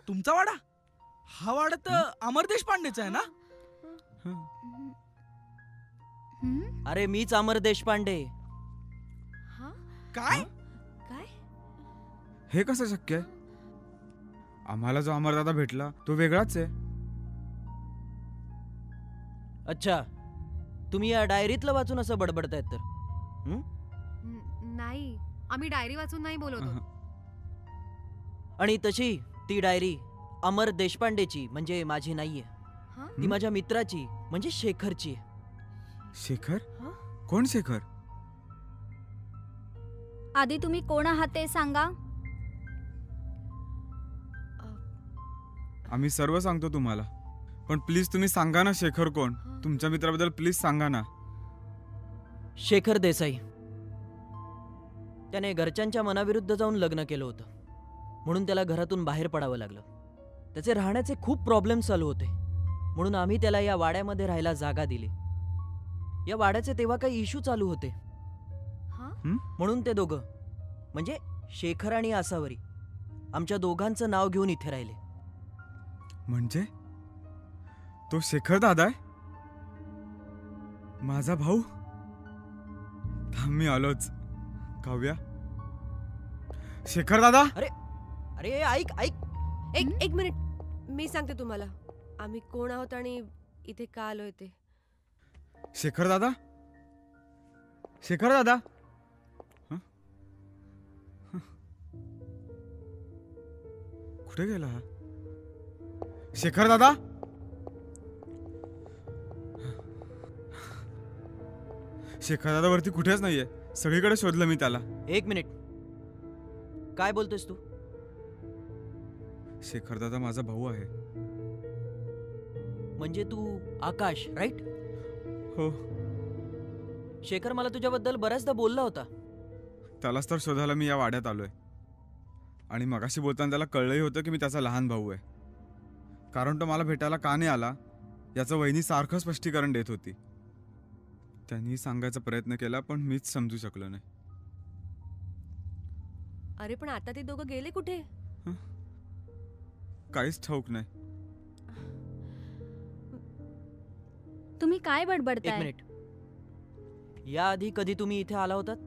तुमचा वाडा? हा वाडा तर अमर देशपांडेचा आहे ना? अरे मीच अमर देशपांडे. काय काय? हे कसं शक्य आहे? आम्हाला जो अमरदादा भेटला तो वेगळाच आहे. अच्छा, तुम्ही या डायरीतलं वाचून असं बडबडतायत तर? नाही, आम्ही डायरी वाचून नाही बोलत होतो. आणि तशी ती डायरी अमर देशपांडेची म्हणजे माझी नाहीये. ती माझ्या मित्राची म्हणजे शेखरची आहे. शेखर? कोण शेखर? आधी तुम्ही कोण आहात ते सांगा. आम्ही सर्व सांगतो तुम्हाला, पण प्लीज तुम्ही सांगा ना शेखर कोण. तुमच्या मित्राबद्दल प्लीज सांगा ना. शेखर देसाई. त्याने घरच्यांच्या मनाविरुद्ध जाऊन लग्न केलं होतं, म्हणून त्याला घरातून बाहेर पडावं लागलं. त्याचे राहण्याचे खूप प्रॉब्लेम चालू होते, म्हणून आम्ही त्याला या वाड्यामध्ये राहायला जागा दिली. या वाड्याचे तेव्हा काही इश्यू चालू होते, म्हणून ते दोघं म्हणजे शेखर आणि आसावरी आमच्या दोघांचं नाव घेऊन इथे राहिले. म्हणजे तो शेखर दादा आहे? माझा भाऊ? थांब मी आलोच. काव्या, शेखर दादा. अरे अरे ऐक ऐक एक मिनिट, मी सांगते तुम्हाला आम्ही कोण आहोत आणि इथे का आलोय ते. शेखर दादा, शेखर दादा. कुठे गेला हा? शेखर दादा. शेखर दादा वरती कुठेच नाहीये. सगळीकडे शोधलं मी त्याला. एक मिनिट, काय बोलतोयस तू? शेखर दादा माझा भाऊ आहे. म्हणजे तू आकाश, राईट? हो. शेखर मला तुझ्याबद्दल बऱ्याचदा बोलला होता. त्यालाच तर शोधायला मी या वाड्यात आलोय. आणि मगाशी बोलताना त्याला कळलंही होतं की मी त्याचा लहान भाऊ आहे. कारण तो मला भेटायला का नाही आला याचं वहिनी सारखं स्पष्टीकरण देत होती. त्यांनी सांगायचा प्रयत्न केला, पण मीच समजू शकलो नाही. अरे पण आता ते दोघं गेले कुठे? काहीच ठाऊक नाही. तुम्ही काय बडबडताय? एक मिनिट, याआधी कधी तुम्ही इथे आला होतात?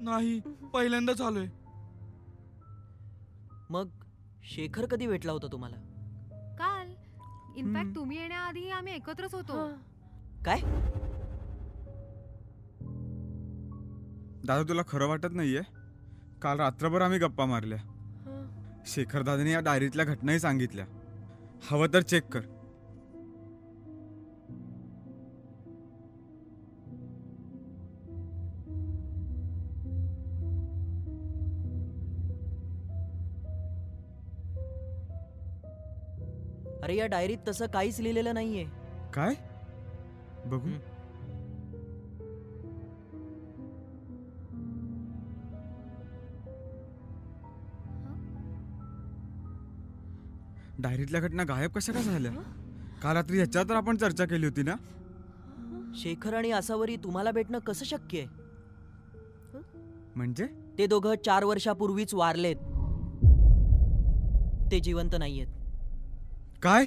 नाही, पहिल्यांदाच आलोय. मग शेखर कधी भेटला होता तुम्हाला? काल. इनफॅक्ट तुम्ही येण्याआधी आम्ही एकत्रच होतो. काय? दादा तुला खरं वाटत नाहीये? काल रात्रभर आम्ही गप्पा मारल्या. शेखर दादाने या डायरीतल्या घटनाही सांगितल्या. हवं तर चेक कर. अरे या डायरीत तसं काहीच लिहिलेलं नाहीये. काय? बघू. डायरीतल्या घटना गायब कशा काय झाल्या? काल रात्री ह्याच्यावर तर आपण चर्चा केली होती ना? शेखर आणि आसावरी तुम्हाला भेटणं कसं शक्य आहे? म्हणजे ते दोघं 4 वर्षापूर्वीच वारलेत. ते जिवंत नाहीयेत. काय?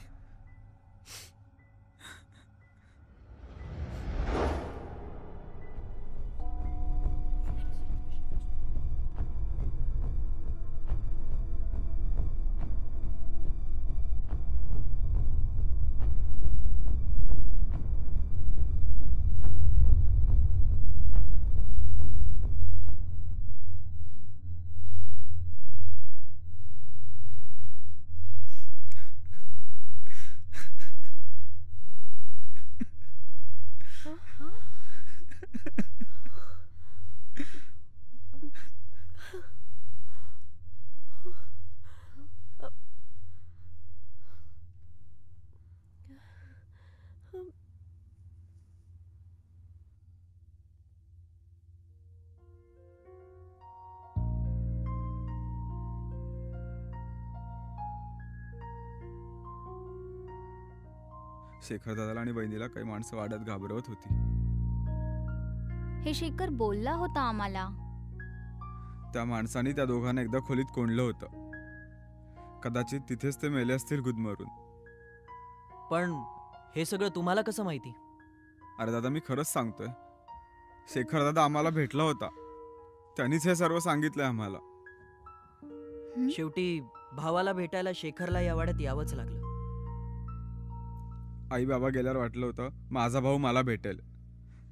शेखर दादाला आणि बहिणीला काही माणसं वाड्यात घाबरवत होती. हे शेखर बोलला होता आम्हाला. त्या माणसाने त्या दोघांना एकदा खोलीत कोंडलं होतं. कदाचित तिथेच ते मेले असतील गुदमरून. पण हे सगळं तुम्हाला कसं माहिती? अरे दादा, मी खरंच सांगतोय. शेखर दादा आम्हाला भेटला होता. त्यांनीच हे सर्व सांगितलंय आम्हाला. शेवटी भावाला भेटायला शेखरला या वाड्यात यावंच लागलं. आई बाबा गेल्यावर वाटलं होतं माझा भाऊ मला भेटेल,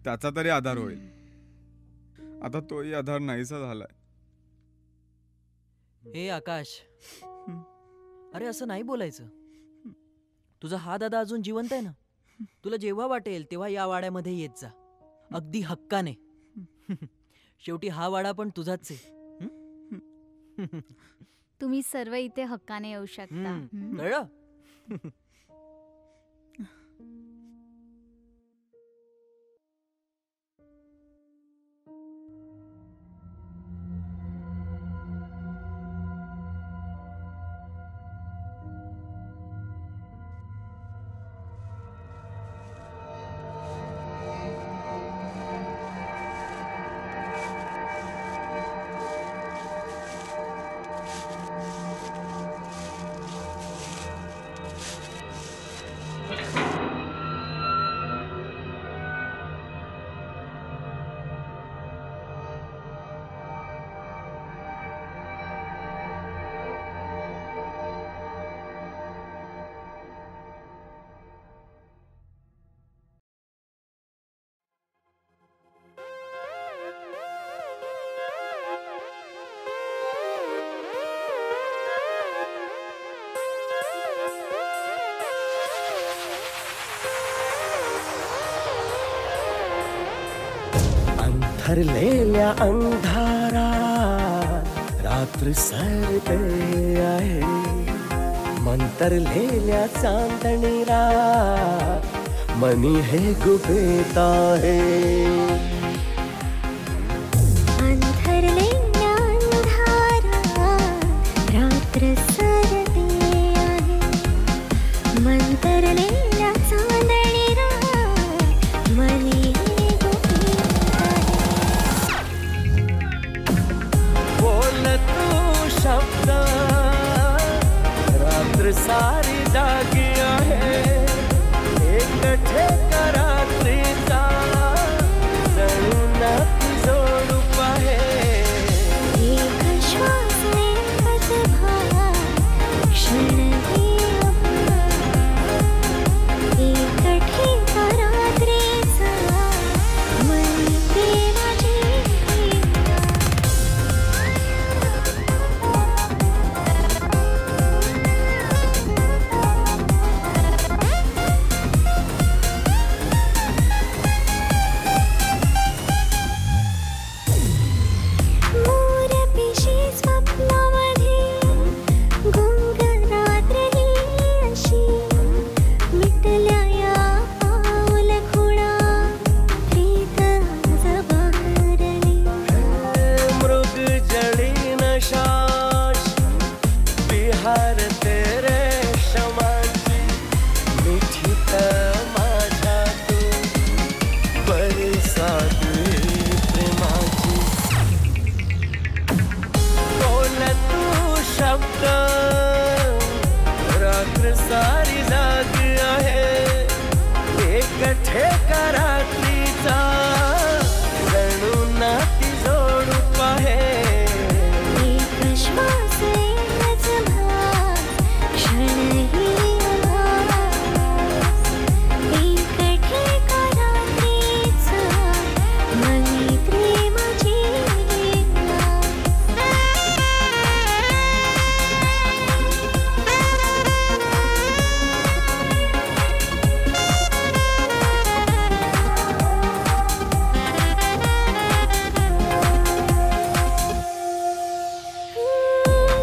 त्याचा तरी आधार होईल. आता तोही आधार नाहीसा झालाय. हे आकाश, अरे असं नाही बोलायचं. तुझा हा दादा अजून जिवंत आहे ना. तुला जेव्हा वाटेल तेव्हा या वाड्यामध्ये येत जा, अगदी हक्काने. शेवटी हा वाडा पण तुझाच आहे. तुम्ही सर्व इथे हक्काने येऊ शकता. कळलं? अंथरलेल्या अंधारात रात्र सरते आहे. मंतरलेल्या चांदणी रात मनी हे गुपित आहे. अंथरलेल्या अंधारात रात्र सरते आहे. मंतरलेल्या चांदणी रात मनी शब्द रात्र सारी जागी आहे. एकटे रात्रीचा जणू नाती जोडूप आहे. एक श्वास एकच भाव क्षणही एकटे रात्रीचा मनी प्रेमाची कठे का रात्रीचा जणू नाती जोडू पाहे एक श्वास एकच भास क्षणही आभास एक ठेका रात्रीचा मनी प्रेमाची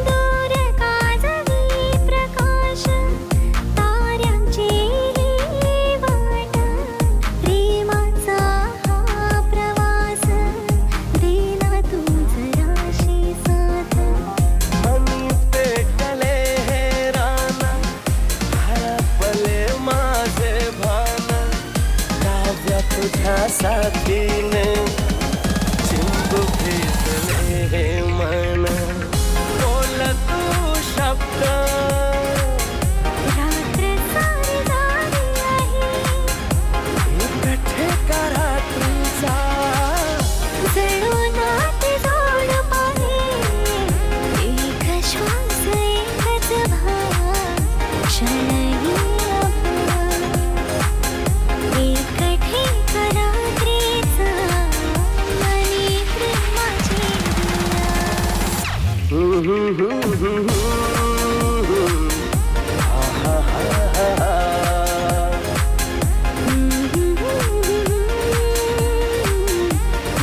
दूर काजवी प्रकाश ताऱ्यांची वाट प्रेमाचा हा प्रवास देना तू जराशी साथ मनी पेटले हे राना हरपले माझे भान काव्या तुझ्या साथीने चिंबू घेतले हे मन बोल तू शब्द रात्र सारी झाली आहे एक ठेका रात्रीचा जणू नाते जोड पाहे एक श्वास एकच भास क्षणही आभास एक ठेका रात्रीचा मनी प्रेमाची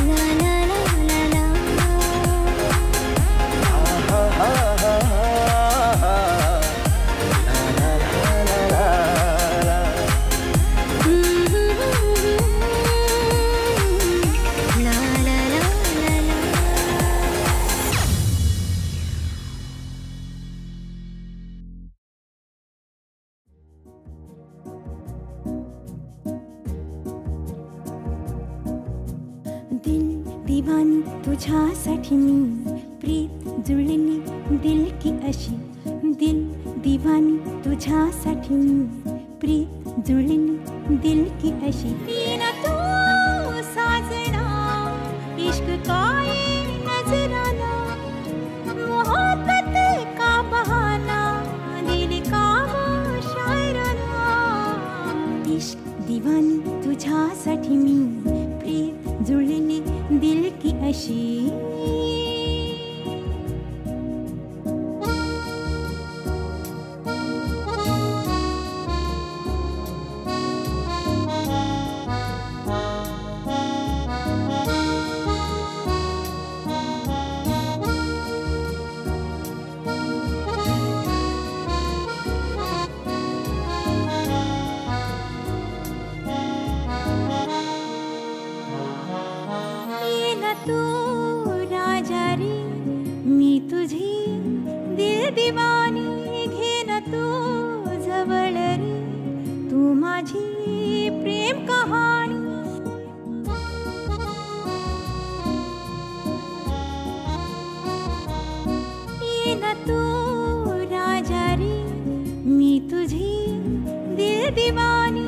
ला ला ला ला ला ला ला ला दिल दिवानी तुझ्यासाठी मी प्रीत जुळली दिल की अशी दिल दिवानी तुझ्यासाठी मी प्रीत जुळली दिल की अशी येना तू साजना इश्क का ये नजराना मोहब्बत का बहाना दिल का वो शायराना इश्क दिवानी तुझ्यासाठी मी प्रीत जुळली दिल की अशी येना तू राजा रे मी तुझी दिल दिवानी घेना तू जवळ रे तू माझी प्रेम कहाणी येना तू राजा रे मी तुझी दिल दिवानी